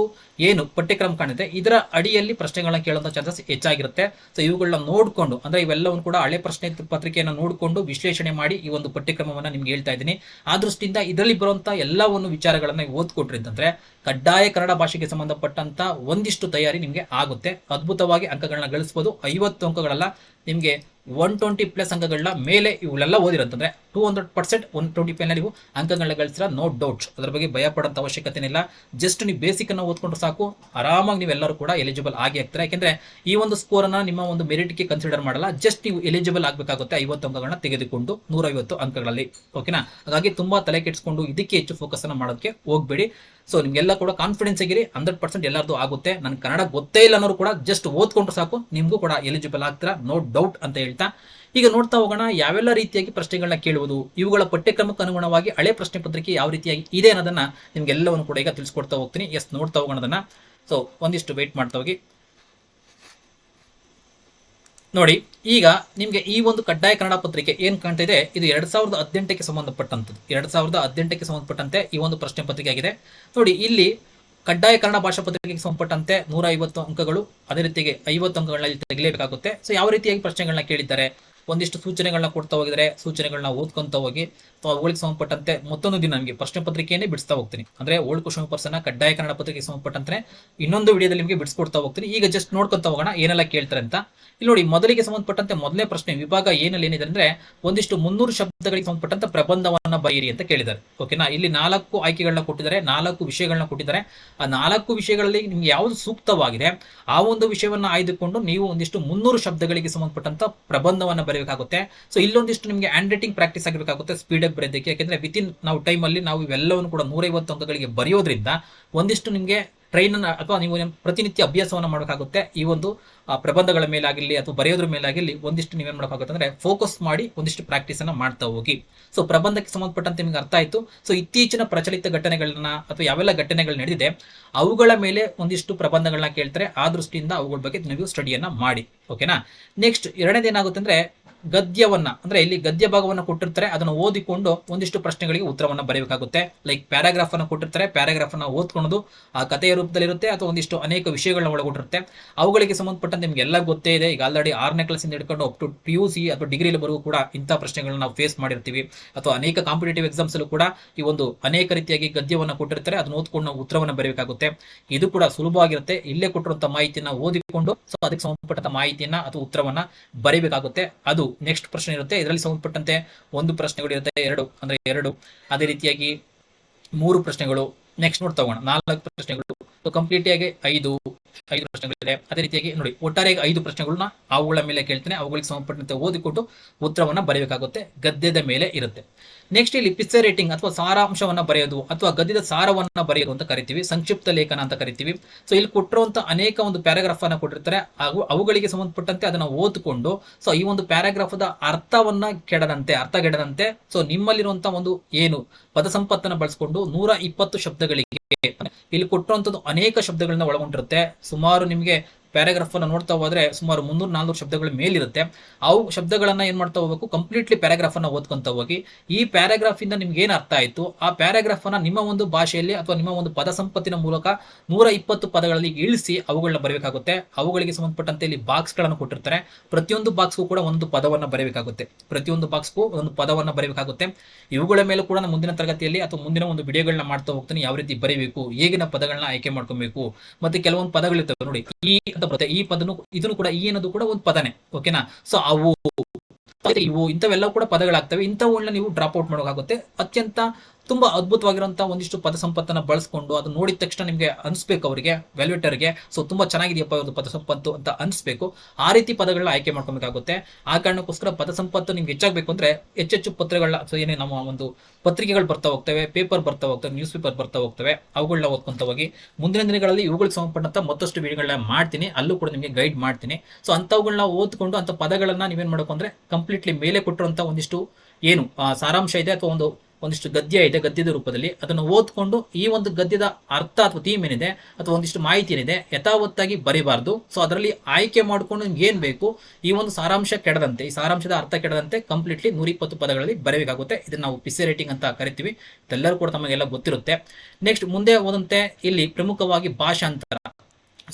ಏನು ಪಠ್ಯಕ್ರಮ ಕಾಣಿದೆ ಇದರ ಅಡಿಯಲ್ಲಿ ಪ್ರಶ್ನೆಗಳನ್ನ ಕೇಳುವಂಥ ಚಾನ್ಸಸ್ ಹೆಚ್ಚಾಗಿರುತ್ತೆ. ಸೊ ಇವುಗಳನ್ನ ನೋಡಿಕೊಂಡು ಅಂದ್ರೆ ಇವೆಲ್ಲವನ್ನು ಕೂಡ ಹಳೆ ಪ್ರಶ್ನೆ ಪತ್ರಿಕೆಯನ್ನು ನೋಡಿಕೊಂಡು ವಿಶ್ಲೇಷಣೆ ಮಾಡಿ ಈ ಒಂದು ಪಠ್ಯಕ್ರಮವನ್ನು ನಿಮ್ಗೆ ಹೇಳ್ತಾ ಇದ್ದೀನಿ. ಆ ದೃಷ್ಟಿಯಿಂದ ಇದರಲ್ಲಿ ಬರುವಂತಹ ಎಲ್ಲವನ್ನು ವಿಚಾರಗಳನ್ನ ಓದ್ಕೊಟ್ರಿ ಅಂತಂದ್ರೆ ಕಡ್ಡಾಯ ಕನ್ನಡ ಭಾಷೆಗೆ ಸಂಬಂಧಪಟ್ಟಂತ ಒಂದಿಷ್ಟು ತಯಾರಿ ನಿಮಗೆ ಆಗುತ್ತೆ. ಅದ್ಭುತವಾಗಿ ಅಂಕಗಳನ್ನ ಗಳಿಸಬಹುದು. 50 ಅಂಕಗಳಲ್ಲ, ನಿಮಗೆ 120+ ಅಂಕಗಳನ್ನ ಮೇಲೆ ಇವುಗಳೆಲ್ಲ ಓದಿರಂತಂದ್ರೆ 200% 120 ನೀವು ಅಂಕಗಳನ್ನ ಗಳಿಸಿರ ನೋ ಡೌಟ್ಸ್. ಅದ್ರ ಬಗ್ಗೆ ಭಯ ಪಡೋಂಥ ಅವಶ್ಯಕತೆ ಇಲ್ಲ. ಜಸ್ಟ್ ನೀವು ಬೇಸಿಕ್ ಅನ್ನ ಓದ್ಕೊಂಡ್ರೆ ಸಾಕು, ಆರಾಮಾಗಿ ನೀವೆಲ್ಲರೂ ಕೂಡ ಎಲಿಜಿಬಲ್ ಆಗಿ ಆಗ್ತಾರೆ. ಯಾಕೆಂದ್ರೆ ಈ ಒಂದು ಸ್ಕೋರ್ ಅನ್ನ ನಿಮ್ಮ ಒಂದು ಮೆರಿಟ್ಗೆ ಕನ್ಸಿಡರ್ ಮಾಡಲ್ಲ. ಜಸ್ಟ್ ನೀವು ಎಲಿಜಿಬಲ್ ಆಗಬೇಕಾಗುತ್ತೆ 50 ಅಂಕಗಳನ್ನ ತೆಗೆದುಕೊಂಡು 150 ಅಂಕಗಳಲ್ಲಿ. ಓಕೆನಾ. ಹಾಗಾಗಿ ತುಂಬಾ ತಲೆ ಕೆಡಿಸ್ಕೊಂಡು ಇದಕ್ಕೆ ಹೆಚ್ಚು ಫೋಕಸ್ ಅನ್ನ ಮಾಡೋದಕ್ಕೆ ಹೋಗ್ಬೇಡಿ. ಸೊ ನಿಮ್ಗೆಲ್ಲ ಕೂಡ ಕಾನ್ಫಿಡೆನ್ಸ್ ಆಗಿರಿ, 100% ಎಲ್ಲರದು ಆಗುತ್ತೆ. ನನ್ ಕನ್ನಡ ಗೊತ್ತೇ ಇಲ್ಲ ಅನ್ನೋರು ಕೂಡ ಜಸ್ಟ್ ಓದ್ಕೊಂಡ್ರೆ ಸಾಕು, ನಿಮ್ಗೂ ಕೂಡ ಎಲಿಜಿಬಲ್ ಆಗ್ತೀರಾ, ನೋ ಡೌಟ್ ಅಂತ ಹೇಳ್ತಾ ಈಗ ನೋಡ್ತಾ ಹೋಗೋಣ ಯಾವೆಲ್ಲ ರೀತಿಯಾಗಿ ಪ್ರಶ್ನೆಗಳನ್ನ ಕೇಳುವುದು, ಇವುಗಳ ಪಠ್ಯಕ್ರಮಕ್ಕೆ ಅನುಗುಣವಾಗಿ ಹಳೆ ಪ್ರಶ್ನೆ ಪತ್ರಿಕೆ ಯಾವ ರೀತಿಯಾಗಿ ಇದೆ ಅನ್ನೋದನ್ನ ನಿಮ್ಗೆಲ್ಲವನ್ನು ಕೂಡ ಈಗ ತಿಳಿಸ್ಕೊಡ್ತಾ ಹೋಗ್ತೀನಿ. ಎಸ್, ನೋಡ್ತಾ ಹೋಗೋಣ ಅದನ್ನ. ಸೊ ಒಂದಿಷ್ಟು ವೇಟ್ ಮಾಡ್ತಾ ಹೋಗಿ. ನೋಡಿ, ಈಗ ನಿಮಗೆ ಈ ಒಂದು ಕಡ್ಡಾಯ ಕನ್ನಡ ಪತ್ರಿಕೆ ಏನ್ ಕಾಣ್ತಾ ಇದೆ, ಇದು 2018ಕ್ಕೆ ಸಂಬಂಧಪಟ್ಟಂತದ್ದು. 2018ಕ್ಕೆ ಸಂಬಂಧಪಟ್ಟಂತೆ ಈ ಒಂದು ಪ್ರಶ್ನೆ ಪತ್ರಿಕೆ ಆಗಿದೆ. ನೋಡಿ, ಇಲ್ಲಿ ಕಡ್ಡಾಯ ಕನ್ನಡ ಭಾಷಾ ಪತ್ರಿಕೆಗೆ ಸಂಬಂಧಪಟ್ಟಂತೆ 150 ಅಂಕಗಳು, ಅದೇ ರೀತಿಗೆ 50 ಅಂಕಗಳನ್ನ ತೆಗೆಯಲೇಬೇಕಾಗುತ್ತೆ. ಸೊ ಯಾವ ರೀತಿಯಾಗಿ ಪ್ರಶ್ನೆಗಳನ್ನ ಕೇಳಿದ್ದಾರೆ, ಒಂದಿಷ್ಟು ಸೂಚನೆಗಳನ್ನ ಕೊಡ್ತಾ ಹೋಗಿದರೆ ಸೂಚನೆಗಳನ್ನ ಓದ್ಕೊಂತ ಹೋಗಿ ಅವುಗಳಿಗೆ ಸಂಬಂಧಪಟ್ಟಂತೆ ಮತ್ತೊಂದು ದಿನ ನಿಮಗೆ ಪ್ರಶ್ನೆ ಪತ್ರಿಕೆಯನ್ನೇ ಬಿಡಿಸ್ತಾ ಹೋಗ್ತೀನಿ. ಅಂದ್ರೆ ಓಲ್ಡ್ ಕ್ವಶನ್ ಪೇಪರ್ಸ್ ಅನ್ನ ಕಡ್ಡಾಯ ಕನ್ನಡ ಪತ್ರಿಕೆಗೆ ಸಂಬಂಧಪಟ್ಟಂತೆ ಇನ್ನೊಂದು ವಿಡಿಯೋದಲ್ಲಿ ನಿಮಗೆ ಬಿಡಿಸ್ಕೊಡ್ತಾ ಹೋಗ್ತೀನಿ. ಈಗ ಜಸ್ಟ್ ನೋಡ್ಕೊಂತ ಹೋಗೋಣ ಏನೆಲ್ಲ ಕೇಳ್ತಾರೆ ಅಂತ. ಇಲ್ಲಿ ನೋಡಿ, ಮೊದಲಿಗೆ ಸಂಬಂಧಪಟ್ಟಂತೆ ಮೊದಲನೇ ಪ್ರಶ್ನೆ ವಿಭಾಗ ಏನಲ್ಲಿ ಏನಿದೆ ಅಂದ್ರೆ ಒಂದಿಷ್ಟು 300 ಶಬ್ದಗಳಿಗೆ ಸಂಬಂಧಪಟ್ಟಂತ ಪ್ರಬಂಧವನ್ನ ಬರೆಯಿರಿ ಅಂತ ಕೇಳಿದ್ದಾರೆ. ಓಕೆನಾ, ಇಲ್ಲಿ 4 ಆಯ್ಕೆಗಳನ್ನ ಕೊಟ್ಟಿದ್ದಾರೆ, 4 ವಿಷಯಗಳನ್ನ ಕೊಟ್ಟಿದ್ದಾರೆ. ಆ 4 ವಿಷಯಗಳಲ್ಲಿ ನಿಮ್ಗೆ ಯಾವುದು ಸೂಕ್ತವಾಗಿದೆ ಆ ಒಂದು ವಿಷಯವನ್ನ ಆಯ್ದುಕೊಂಡು ನೀವು ಒಂದಿಷ್ಟು 300 ಶಬ್ದಗಳಿಗೆ ಸಂಬಂಧಪಟ್ಟಂತ ಪ್ರಬಂಧವನ್ನ ಬರೆಯಬೇಕಾಗುತ್ತೆ. ಸೊ ಇಲ್ಲೊಂದಿಷ್ಟು ನಿಮಗೆ ಹ್ಯಾಂಡ್ ರೈಟಿಂಗ್ ಪ್ರಾಕ್ಟೀಸ್ ಆಗಬೇಕಾಗುತ್ತೆ, ಸ್ಪೀಡ್ ಅಪ್ ಬರೆಯೋದಕ್ಕೆ. ಯಾಕಂದ್ರೆ ವಿತಿನ್ ನಾವು ಟೈಮ್ ಅಲ್ಲಿ ನಾವು ಇವೆಲ್ಲವನ್ನು ಕೂಡ 150 ಅಂಕಗಳಿಗೆ ಬರೆಯೋದ್ರಿಂದ ಒಂದಿಷ್ಟು ನಿಮಗೆ ಟ್ರೈನ್ ಅಥವಾ ನೀವು ಪ್ರತಿನಿತ್ಯ ಅಭ್ಯಾಸವನ್ನ ಮಾಡಬೇಕಾಗುತ್ತೆ. ಈ ಒಂದು ಪ್ರಬಂಧಗಳ ಮೇಲಾಗಿರಲಿ ಅಥವಾ ಬರೆಯೋದ್ರ ಮೇಲಾಗಿರಲಿ ಒಂದಿಷ್ಟು ನೀವೇನ್ ಮಾಡಬೇಕಾಗುತ್ತೆ ಅಂದ್ರೆ ಫೋಕಸ್ ಮಾಡಿ ಒಂದಿಷ್ಟು ಪ್ರಾಕ್ಟೀಸ್ ಅನ್ನ ಮಾಡ್ತಾ ಹೋಗಿ. ಸೊ ಪ್ರಬಂಧಕ್ಕೆ ಸಂಬಂಧಪಟ್ಟಂತೆ ನಿಮ್ಗೆ ಅರ್ಥ ಆಯ್ತು. ಸೊ ಇತ್ತೀಚಿನ ಪ್ರಚಲಿತ ಘಟನೆಗಳನ್ನ ಅಥವಾ ಯಾವೆಲ್ಲ ಘಟನೆಗಳು ನಡೆದಿದೆ ಅವುಗಳ ಮೇಲೆ ಒಂದಿಷ್ಟು ಪ್ರಬಂಧಗಳನ್ನ ಕೇಳ್ತಾರೆ. ಆ ದೃಷ್ಟಿಯಿಂದ ಅವುಗಳ ಬಗ್ಗೆ ನೀವು ಸ್ಟಡಿಯನ್ನ ಮಾಡಿ. ಓಕೆನಾ. ನೆಕ್ಸ್ಟ್ ಎರಡನೇದು ಏನಾಗುತ್ತೆ ಅಂದ್ರೆ ಗದ್ಯವನ್ನ, ಅಂದ್ರೆ ಇಲ್ಲಿ ಗದ್ಯ ಭಾಗವನ್ನ ಕೊಟ್ಟಿರ್ತಾರೆ, ಅದನ್ನು ಓದಿಕೊಂಡು ಒಂದಿಷ್ಟು ಪ್ರಶ್ನೆಗಳಿಗೆ ಉತ್ತರವನ್ನ ಬರೆಯಬೇಕಾಗುತ್ತೆ. ಲೈಕ್ ಪ್ಯಾರಾಗ್ರಾಫ್ ಅನ್ನ ಕೊಟ್ಟಿರ್ತಾರೆ, ಪ್ಯಾರಾಗ್ರಾಫ್ ಅನ್ನ ಓದ್ಕೊಳ್ಳೋದು ಆ ಕಥೆಯ ರೂಪದಲ್ಲಿರುತ್ತೆ ಅಥವಾ ಒಂದಿಷ್ಟು ಅನೇಕ ವಿಷಯಗಳನ್ನ ಒಳಗೊಂಡಿರುತ್ತೆ. ಅವುಗಳಿಗೆ ಸಂಬಂಧಪಟ್ಟಂತೆ ನಿಮ್ಗೆ ಎಲ್ಲ ಗೊತ್ತೇ ಇದೆ. ಈಗ ಆಲ್ರೆಡಿ 6ನೇ ಕ್ಲಾಸ್ ಇಂದ ಹಿಡ್ಕೊಂಡು ಅಪ್ ಟು PUC ಅಥವಾ ಡಿಗ್ರಿವರೆಗೂ ಕೂಡ ಇಂಥ ಪ್ರಶ್ನೆಗಳನ್ನ ನಾವು ಫೇಸ್ ಮಾಡಿರ್ತೀವಿ. ಅಥವಾ ಅನೇಕ ಕಾಂಪಿಟೇಟಿವ್ ಎಕ್ಸಾಮ್ಸ್ ಅಲ್ಲೂ ಕೂಡ ಈ ಒಂದು ಅನೇಕ ರೀತಿಯಾಗಿ ಗದ್ಯವನ್ನ ಕೊಟ್ಟಿರ್ತಾರೆ, ಅದನ್ನ ಓದ್ಕೊಂಡು ನಾವು ಉತ್ತರವನ್ನ ಬರೆಯಬೇಕಾಗುತ್ತೆ. ಇದು ಕೂಡ ಸುಲಭವಾಗಿರುತ್ತೆ. ಇಲ್ಲೇ ಕೊಟ್ಟಿರುವಂತಹ ಮಾಹಿತಿಯನ್ನ ಓದಿಕೊಂಡು ಸೊ ಅದಕ್ಕೆ ಸಂಬಂಧಪಟ್ಟ ಮಾಹಿತಿಯನ್ನ ಅಥವಾ ಉತ್ತರವನ್ನ ಬರೀಬೇಕಾಗುತ್ತೆ. ಅದು ನೆಕ್ಸ್ಟ್ ಪ್ರಶ್ನೆ ಇರುತ್ತೆ. ಇದರಲ್ಲಿ ಸಂಬಂಧಪಟ್ಟಂತೆ 1 ಪ್ರಶ್ನೆಗಳು ಇರುತ್ತೆ, 2 ಅಂದ್ರೆ 2, ಅದೇ ರೀತಿಯಾಗಿ 3 ಪ್ರಶ್ನೆಗಳು. ನೆಕ್ಸ್ಟ್ ನೋಡ್ತಾ ಹೋಗೋಣ 4 ಪ್ರಶ್ನೆಗಳು. ಕಂಪ್ಲೀಟ್ ಆಗಿ 5 ಪ್ರಶ್ನೆಗಳಿದೆ. ಅದೇ ರೀತಿಯಾಗಿ ನೋಡಿ, ಒಟ್ಟಾರೆಯಾಗಿ 5 ಪ್ರಶ್ನೆಗಳನ್ನ ಅವುಗಳ ಮೇಲೆ ಕೇಳ್ತೇನೆ, ಅವುಗಳಿಗೆ ಸಂಬಂಧಪಟ್ಟಂತೆ ಓದಿಕೊಂಡು ಉತ್ತರವನ್ನ ಬರೆಯಬೇಕಾಗುತ್ತೆ. ಗದ್ಯದ ಮೇಲೆ ಇರುತ್ತೆ. ನೆಕ್ಸ್ಟ್ ಇಲ್ಲಿ ಪಿಕ್ಚರ್ ರೇಟಿಂಗ್ ಅಥವಾ ಸಾರಾಂಶವನ್ನ ಬರೆಯೋದು ಅಥವಾ ಗದ್ಯದ ಸಾರವನ್ನ ಬರೆಯೋದು ಅಂತ ಕರಿತೀವಿ, ಸಂಕ್ಷಿಪ್ತ ಲೇಖನ ಅಂತ ಕರಿತೀವಿ. ಸೊ ಇಲ್ಲಿ ಕೊಟ್ಟಿರುವಂತ ಅನೇಕ ಒಂದು ಪ್ಯಾರಾಗ್ರಾಫ್ ಅನ್ನ ಕೊಟ್ಟಿರ್ತಾರೆ, ಅವುಗಳಿಗೆ ಸಂಬಂಧಪಟ್ಟಂತೆ ಅದನ್ನ ಓದ್ಕೊಂಡು ಸೊ ಈ ಒಂದು ಪ್ಯಾರಾಗ್ರಾಫ್ ಅರ್ಥವನ್ನ ಅರ್ಥಗೆಡದಂತೆ ಸೊ ನಿಮ್ಮಲ್ಲಿರುವಂತಹ ಒಂದು ಏನು ಪದ ಸಂಪತ್ತನ್ನ ಬಳಸಿಕೊಂಡು 120 ಶಬ್ದಗಳಿಗೆ ಇಲ್ಲಿ ಕೊಟ್ಟಿರುವಂತದ್ದು ಅನೇಕ ಶಬ್ದಗಳನ್ನ ಒಳಗೊಂಡಿರುತ್ತೆ. ಸುಮಾರು ನಿಮಗೆ ಪ್ಯಾರಾಗ್ರಾಫ್ ಅನ್ನು ನೋಡ್ತಾ ಹೋದ್ರೆ ಸುಮಾರು 300-400 ಶಬ್ದಗಳ ಮೇಲಿರುತ್ತೆ. ಅವು ಶಬ್ದಗಳನ್ನ ಏನ್ ಮಾಡ್ತಾ ಹೋಗ್ಬೇಕು, ಕಂಪ್ಲೀಟ್ಲಿ ಪ್ಯಾರಾಗ್ರಾಫ್ ಅನ್ನ ಓದ್ಕೊಂತ ಹೋಗಿ ಈ ಪ್ಯಾರಾಗ್ರಾಫ್ ಇಂದ ನಿಮ್ಗೆ ಏನ್ ಅರ್ಥ ಆಯ್ತು ಆ ಪ್ಯಾರಾಗ್ರಾಫ್ ಅನ್ನ ನಿಮ್ಮ ಒಂದು ಭಾಷೆಯಲ್ಲಿ ಅಥವಾ ನಿಮ್ಮ ಒಂದು ಪದ ಸಂಪತ್ತಿನ ಮೂಲಕ 120 ಪದಗಳಲ್ಲಿ ಇಳಿಸಿ ಅವುಗಳನ್ನ ಬರೆಯಬೇಕಾಗುತ್ತೆ. ಅವುಗಳಿಗೆ ಸಂಬಂಧಪಟ್ಟಂತೆ ಇಲ್ಲಿ ಬಾಕ್ಸ್ ಗಳನ್ನು ಕೊಟ್ಟಿರ್ತಾರೆ, ಪ್ರತಿಯೊಂದು ಬಾಕ್ಸ್ಗೂ ಕೂಡ ಒಂದು ಪದವನ್ನ ಬರೆಯಬೇಕಾಗುತ್ತೆ. ಪ್ರತಿಯೊಂದು ಬಾಕ್ಸ್ಗೂ ಒಂದು ಪದವನ್ನ ಬರೆಯಬೇಕಾಗುತ್ತೆ. ಇವುಗಳ ಮೇಲೆ ಕೂಡ ನಾನು ಮುಂದಿನ ತರಗತಿಯಲ್ಲಿ ಅಥವಾ ಮುಂದಿನ ಒಂದು ವಿಡಿಯೋಗಳನ್ನ ಮಾಡ್ತಾ ಹೋಗ್ತೀನಿ, ಯಾವ ರೀತಿ ಬರೀಬೇಕು, ಹೇಗಿನ ಪದಗಳನ್ನ ಆಯ್ಕೆ ಮಾಡ್ಕೊಬೇಕು. ಮತ್ತೆ ಕೆಲವೊಂದು ಪದಗಳಿರ್ತವೆ ನೋಡಿ, ಈ ಅಂತ ಬರುತ್ತೆ, ಈ ಪದನು ಇದನ್ನು ಕೂಡ ಈ ಅನ್ನೋದು ಕೂಡ ಒಂದು ಪದನೇ. ಓಕೆನಾ. ಸೊ ಅವು ಇವು ಇಂಥವೆಲ್ಲ ಕೂಡ ಪದಗಳಾಗ್ತವೆ. ಇಂಥವುಗಳನ್ನ ನೀವು ಡ್ರಾಪ್ ಔಟ್ ಮಾಡೋಕ್ಕಾಗುತ್ತೆ. ಅತ್ಯಂತ ತುಂಬಾ ಅದ್ಭುತವಾಗಿರುವಂತಹ ಒಂದಿಷ್ಟು ಪದ ಸಂಪತ್ತನ್ನ ಬಳಸ್ಕೊಂಡು ಅದು ನೋಡಿದ ತಕ್ಷಣ ನಿಮ್ಗೆ ಅನ್ಸ್ಬೇಕು, ಅವರಿಗೆ ವ್ಯಾಲ್ಯೂಟರ್ಗೆ ಸೊ ತುಂಬಾ ಚೆನ್ನಾಗಿದೆಯಪ್ಪ ಒಂದು ಪದ ಸಂಪತ್ತು ಅಂತ ಅನ್ಸ್ಬೇಕು. ಆ ರೀತಿ ಪದಗಳನ್ನ ಆಯ್ಕೆ ಮಾಡ್ಕೊಬೇಕಾಗುತ್ತೆ. ಆ ಕಾರಣಕ್ಕೋಸ್ಕರ ಪದ ಸಂಪತ್ತು ನಿಮ್ಗೆ ಹೆಚ್ಚಾಗಬೇಕು ಅಂದ್ರೆ ಹೆಚ್ಚೆಚ್ಚು ಪತ್ರಗಳನ್ನ ಸೊ ಏನೇ ನಮ್ಮ ಒಂದು ಪತ್ರಿಕೆಗಳು ಬರ್ತಾ ಹೋಗ್ತವೆ, ಪೇಪರ್ ಬರ್ತಾ ಹೋಗ್ತವೆ, ನ್ಯೂಸ್ ಪೇಪರ್ ಬರ್ತಾ ಹೋಗ್ತವೆ, ಅವುಗಳನ್ನ ಓದ್ಕೊಂತ ಹೋಗಿ ಮುಂದಿನ ದಿನಗಳಲ್ಲಿ ಇವುಗಳಿಗೆ ಸಂಬಂಧಪಟ್ಟಂತ ಮತ್ತಷ್ಟು ವಿಡಿಯೋಗಳನ್ನ ಮಾಡ್ತೀನಿ, ಅಲ್ಲೂ ಕೂಡ ನಿಮಗೆ ಗೈಡ್ ಮಾಡ್ತೀನಿ. ಸೊ ಅಂತವುಗಳನ್ನ ಓದ್ಕೊಂಡು ಅಂತ ಪದಗಳನ್ನ ನೀವೇನ್ ಮಾಡಬೇಕು ಅಂದ್ರೆ ಕಂಪ್ಲೀಟ್ಲಿ ಮೇಲೆ ಕೊಟ್ಟಿರುವಂತ ಒಂದಿಷ್ಟು ಏನು ಸಾರಾಂಶ ಇದೆ ಅಥವಾ ಒಂದಿಷ್ಟು ಗದ್ಯ ಇದೆ, ಗದ್ಯದ ರೂಪದಲ್ಲಿ ಅದನ್ನು ಓದ್ಕೊಂಡು ಈ ಒಂದು ಗದ್ಯದ ಅರ್ಥ ಅಥವಾ ಥೀಮ್ ಏನಿದೆ ಅಥವಾ ಒಂದಿಷ್ಟು ಮಾಹಿತಿ ಏನಿದೆ ಯಥಾವತ್ತಾಗಿ ಬರೀಬಾರ್ದು. ಸೊ ಅದರಲ್ಲಿ ಆಯ್ಕೆ ಮಾಡ್ಕೊಂಡು ನಿಮ್ಗೆ ಏನ್ ಬೇಕು ಈ ಒಂದು ಸಾರಾಂಶ ಕೆಡದಂತೆ, ಈ ಸಾರಾಂಶದ ಅರ್ಥ ಕೆಡದಂತೆ ಕಂಪ್ಲೀಟ್ಲಿ 120 ಪದಗಳಲ್ಲಿ ಬರೀಬೇಕಾಗುತ್ತೆ. ಇದನ್ನ ನಾವು ಪಿಸಿ ರೈಟಿಂಗ್ ಅಂತ ಕರಿತೀವಿ. ಇದೆಲ್ಲರೂ ಕೂಡ ತಮಗೆಲ್ಲ ಗೊತ್ತಿರುತ್ತೆ. ನೆಕ್ಸ್ಟ್ ಮುಂದೆ ಓದಂತೆ ಇಲ್ಲಿ ಪ್ರಮುಖವಾಗಿ ಭಾಷಾಂತರ.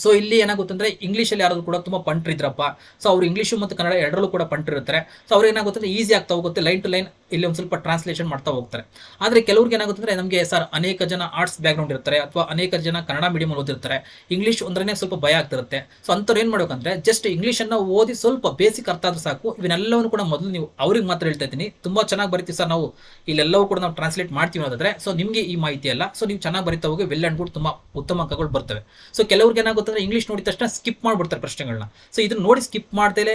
ಸೊ ಇಲ್ಲಿ ಏನಾಗುತ್ತೆ ಅಂದ್ರೆ ಇಂಗ್ಲೀಷಲ್ಲಿ ಯಾರಾದ್ರೂ ಕೂಡ ತುಂಬಾ ಪಂಟ್ರಿದ್ರಪ್ಪ, ಸೊ ಅವ್ರು ಇಂಗ್ಲೀಷು ಮತ್ತು ಕನ್ನಡ ಎರಡರಲ್ಲೂ ಕೂಡ ಪಂಟ್ರಿರ್ತಾರೆ. ಸೊ ಅವ್ರಿಗೆ ಏನಾಗುತ್ತೆ ಅಂದ್ರೆ ಈಸಿ ಆಗ್ತಾ ಹೋಗುತ್ತೆ, ಲೈನ್ ಟು ಲೈನ್ ಇಲ್ಲಿ ಒಂದು ಸ್ವಲ್ಪ ಟ್ರಾನ್ಸ್ಲೇಷನ್ ಮಾಡ್ತಾ ಹೋಗ್ತಾರೆ. ಆದ್ರೆ ಕೆಲವ್ರಿಗೆ ಏನಾಗುತ್ತೆ ಅಂದ್ರೆ ನಮಗೆ ಸರ್ ಅನೇಕ ಜನ ಆರ್ಟ್ಸ್ ಬ್ಯಾಕ್ಗ್ರೌಂಡ್ ಇರ್ತಾರೆ ಅಥವಾ ಅನೇಕ ಜನ ಕನ್ನಡ ಮೀಡಿಯಂ ಓದಿರ್ತಾರೆ, ಇಂಗ್ಲೀಷ್ ಅಂದ್ರೆ ಸ್ವಲ್ಪ ಭಯ ಆಗ್ತಿರುತ್ತೆ. ಸೊ ಅಂಥವ್ರು ಏನ್ ಮಾಡ್ಬೇಕಂದ್ರೆ ಜಸ್ಟ್ ಇಂಗ್ಲೀಷ್ ಅನ್ನ ಓದಿ ಸ್ವಲ್ಪ ಬೇಸಿಕ್ ಅರ್ಥ ಆದ್ರೂ ಸಾಕು. ಇವನ್ನೆಲ್ಲವನ್ನು ಕೂಡ ಮೊದಲು ನೀವು ಅವ್ರಿಗೆ ಮಾತ್ರ ಹೇಳ್ತಾ ಇದ್ದೀನಿ, ತುಂಬಾ ಚೆನ್ನಾಗಿ ಬರೀತೀವಿ ಸರ್ ನಾವು, ಇಲ್ಲೆಲ್ಲವೂ ಕೂಡ ನಾವು ಟ್ರಾನ್ಸ್ಲೇಟ್ ಮಾಡ್ತೀವಿ ಅನ್ನೋದಾದ್ರೆ ಸೊ ನಿಮ್ಗೆ ಈ ಮಾಹಿತಿ ಅಲ್ಲ. ಸೊ ನೀವು ಚೆನ್ನಾಗಿ ಬರೀತಾ ಹೋಗಿ ವೆಲ್ ಅಂಡ್ ಗುಡ್ ತುಂಬಾ ಉತ್ತಮ ಅಂಕಗಳು ಬರ್ತವೆ. ಸೊ ಕೆಲವ್ರಿಗೆ ಏನಾಗುತ್ತೆ ಅಂದ್ರೆ ಇಂಗ್ಲೀಷ್ ನೋಡಿದ ತಕ್ಷಣ ಸ್ಕಿಪ್ ಮಾಡ್ಬಿಡ್ತಾರೆ ಪ್ರಶ್ನೆಗಳನ್ನ. ಸೊ ಇದನ್ನ ನೋಡಿ ಸ್ಕಿಪ್ ಮಾಡ್ತೇಲೆ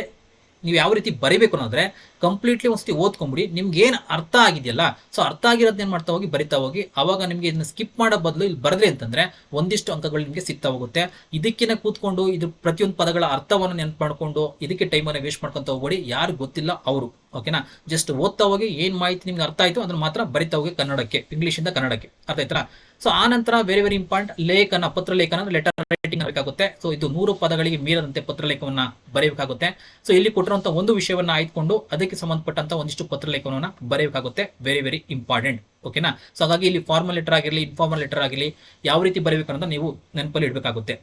ನೀವು ಯಾವ ರೀತಿ ಬರೀಬೇಕು ಅನ್ನೋದ್ರೆ ಕಂಪ್ಲೀಟ್ಲಿ ಒಂದ್ಸತಿ ಓದ್ಕೊಂಬಿಡಿ. ನಿಮ್ಗೆ ಏನು ಅರ್ಥ ಆಗಿದೆಯಲ್ಲ, ಸೊ ಅರ್ಥ ಆಗಿರೋದನ್ನ ಏನು ಮಾಡ್ತಾ ಹೋಗಿ ಬರಿತಾ ಹೋಗಿ. ಆವಾಗ ನಿಮಗೆ ಇದನ್ನ ಸ್ಕಿಪ್ ಮಾಡೋ ಬದಲು ಇಲ್ಲಿ ಬರೆದ್ರಿ ಅಂತಂದ್ರೆ ಒಂದಿಷ್ಟು ಅಂಕಗಳು ನಿಮಗೆ ಸಿಗ್ತಾ ಹೋಗುತ್ತೆ. ಇದಕ್ಕಿನ ಕೂತ್ಕೊಂಡು ಇದು ಪ್ರತಿಯೊಂದು ಪದಗಳ ಅರ್ಥವನ್ನು ನೆನಪು ಮಾಡ್ಕೊಂಡು ಇದಕ್ಕೆ ಟೈಮನ್ನು ವೇಸ್ಟ್ ಮಾಡ್ಕೊಂತ ಹೋಗ್ಬೇಡಿ. ಯಾರು ಗೊತ್ತಿಲ್ಲ ಅವರು, ಓಕೆನಾ, ಜಸ್ಟ್ ಓದ್ತಾ ಹೋಗಿ ಏನ್ ಮಾಹಿತಿ ನಿಮ್ಗೆ ಅರ್ಥ ಆಯ್ತು ಅದನ್ನ ಮಾತ್ರ ಬರಿತಾ ಹೋಗಿ ಕನ್ನಡಕ್ಕೆ, ಇಂಗ್ಲಿಷಿಂದ ಕನ್ನಡಕ್ಕೆ, ಅರ್ಥ ಆಯ್ತಾ. ಸೊ ಆ ನಂತರ ವೆರಿ ವೆರಿ ಇಂಪಾರ್ಟೆಂಟ್ ಲೇಖನ, ಪತ್ರ ಲೇಖನ, ಲೆಟರ್ ರೈಟಿಂಗ್ ಬೇಕಾಗುತ್ತೆ. ಸೊ ಇದು 100 ಪದಗಳಿಗೆ ಮೀರದಂತೆ ಪತ್ರಲೇಖವನ್ನ ಬರೆಯಬೇಕಾಗುತ್ತೆ. ಸೊ ಇಲ್ಲಿ ಕೊಟ್ಟಿರುವಂತಹ ಒಂದು ವಿಷಯವನ್ನ ಆಯ್ದುಕೊಂಡು ಅದಕ್ಕೆ ಸಂಬಂಧಪಟ್ಟಂತ ಒಂದಿಷ್ಟು ಪತ್ರಲೇಖನವನ್ನ ಬರೆಯಬೇಕಾಗುತ್ತೆ. ವೆರಿ ವೆರಿ ಇಂಪಾರ್ಟೆಂಟ್, ಓಕೆನಾ. ಸೊ ಹಾಗಾಗಿ ಇಲ್ಲಿ ಫಾರ್ಮಲ್ ಲೆಟರ್ ಆಗಿರಲಿ, ಇನ್ಫಾರ್ಮಲ್ ಲೆಟರ್ ಆಗಿರಲಿ, ಯಾವ ರೀತಿ ಬರೀಬೇಕು ಅಂತ ನೀವು ನೆನಪಲ್ಲಿ ಇಡಬೇಕಾಗುತ್ತೆ.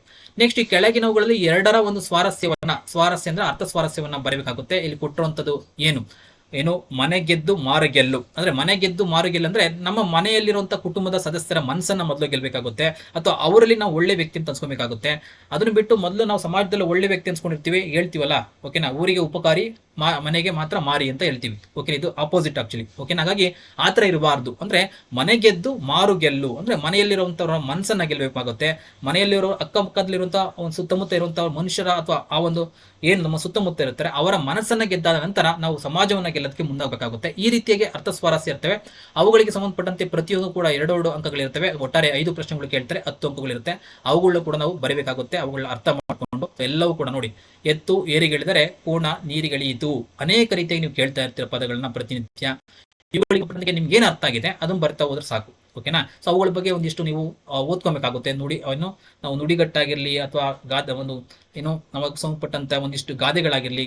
ನೆಕ್ಸ್ಟ್ ಈ ಕೆಳಗಿನವುಗಳಲ್ಲಿ ಎರಡರ ಒಂದು ಸ್ವಾರಸ್ಯ ಅಂದ್ರೆ ಅರ್ಥ ಸ್ವಾರಸ್ಯವನ್ನ ಬರೀಬೇಕಾಗುತ್ತೆ. ಇಲ್ಲಿ ಕೊಟ್ಟಿರುವಂತದ್ದು ಏನು ಮನೆ ಗೆದ್ದು ಮಾರು ಗೆಲ್ಲು ಅಂದ್ರೆ, ಮನೆ ಗೆದ್ದು ಮಾರು ಗೆಲ್ಲು ಅಂದ್ರೆ ನಮ್ಮ ಮನೆಯಲ್ಲಿರುವಂತಹ ಕುಟುಂಬದ ಸದಸ್ಯರ ಮನಸ್ಸನ್ನ ಮೊದಲು ಗೆಲ್ಬೇಕಾಗುತ್ತೆ, ಅಥವಾ ಅವರಲ್ಲಿ ನಾವು ಒಳ್ಳೆ ವ್ಯಕ್ತಿ ಅಂತ ಅನ್ಸ್ಕೊಬೇಕಾಗುತ್ತೆ. ಅದನ್ನ ಬಿಟ್ಟು ಮೊದಲು ನಾವು ಸಮಾಜದಲ್ಲಿ ಒಳ್ಳೆ ವ್ಯಕ್ತಿ ಅನ್ಸ್ಕೊಂಡಿರ್ತೀವಿ, ಹೇಳ್ತೀವಲ್ಲ, ಓಕೆನಾ, ಊರಿಗೆ ಉಪಕಾರಿ ಮನೆಗೆ ಮಾತ್ರ ಮಾರಿ ಅಂತ ಹೇಳ್ತೀವಿ, ಓಕೆ, ಇದು ಆಪೋಸಿಟ್ ಆಕ್ಚುಲಿ, ಓಕೆನಾ. ಹಾಗಾಗಿ ಆತರ ಇರಬಾರ್ದು. ಅಂದ್ರೆ ಮನೆ ಗೆದ್ದು ಮಾರು ಗೆಲ್ಲು ಅಂದ್ರೆ ಮನೆಯಲ್ಲಿರುವಂತವರ ಮನಸ್ಸನ್ನ ಗೆಲ್ಲಬೇಕಾಗುತ್ತೆ. ಮನೆಯಲ್ಲಿರೋ ಅಕ್ಕಪಕ್ಕದಲ್ಲಿರುವಂತಹ ಒಂದು ಸುತ್ತಮುತ್ತ ಇರುವಂತಹ ಮನುಷ್ಯರ ಅಥವಾ ಆ ಒಂದು ಏನು ನಮ್ಮ ಸುತ್ತಮುತ್ತ ಇರ್ತಾರೆ ಅವರ ಮನಸ್ಸನ್ನ ಗೆದ್ದಾದ ನಂತರ ನಾವು ಸಮಾಜವನ್ನ ಗೆಲ್ಲೋದಕ್ಕೆ ಮುಂದಾಗಬೇಕಾಗುತ್ತೆ. ಈ ರೀತಿಯಾಗಿ ಅರ್ಥ ಸ್ವಾರಸ್ಯ ಇರ್ತವೆ. ಅವುಗಳಿಗೆ ಸಂಬಂಧಪಟ್ಟಂತೆ ಪ್ರತಿಯೊಂದು ಕೂಡ 2 ಅಂಕಗಳಿರ್ತವೆ. ಒಟ್ಟಾರೆ 5 ಪ್ರಶ್ನೆಗಳು ಕೇಳ್ತಾರೆ, 10 ಅಂಕಗಳಿರುತ್ತೆ. ಅವುಗಳನ್ನ ಕೂಡ ನಾವು ಬರೀಬೇಕಾಗುತ್ತೆ. ಅವುಗಳನ್ನ ಅರ್ಥ ಮಾಡಿಕೊಂಡು ಎಲ್ಲವೂ ಕೂಡ ನೋಡಿ, ಎತ್ತು ಏರಿಗಳಿದರೆ ಕೋಣ ನೀರಿಗಳಿಯಿತು, ಅನೇಕ ರೀತಿಯಾಗಿ ನೀವು ಕೇಳ್ತಾ ಇರ್ತೀರ ಪದಗಳನ್ನ ಪ್ರತಿನಿತ್ಯ. ಇವುಗಳಿಗೆ ನಿಮ್ಗೆ ಏನು ಅರ್ಥ ಆಗಿದೆ ಅದನ್ನ ಬರ್ತಾ ಹೋದ್ರೆ ಸಾಕು, ಓಕೆನಾ. ಸೊ ಅವುಗಳ ಬಗ್ಗೆ ಒಂದಿಷ್ಟು ನೀವು ಓದ್ಕೊಬೇಕಾಗುತ್ತೆ. ನಾವು ನುಡಿಗಟ್ಟಾಗಿರ್ಲಿ ಅಥವಾ ಒಂದು ನಮಗೆ ಸಂಬಂಧಪಟ್ಟಂತ ಒಂದಿಷ್ಟು ಗಾದೆಗಳಾಗಿರ್ಲಿ,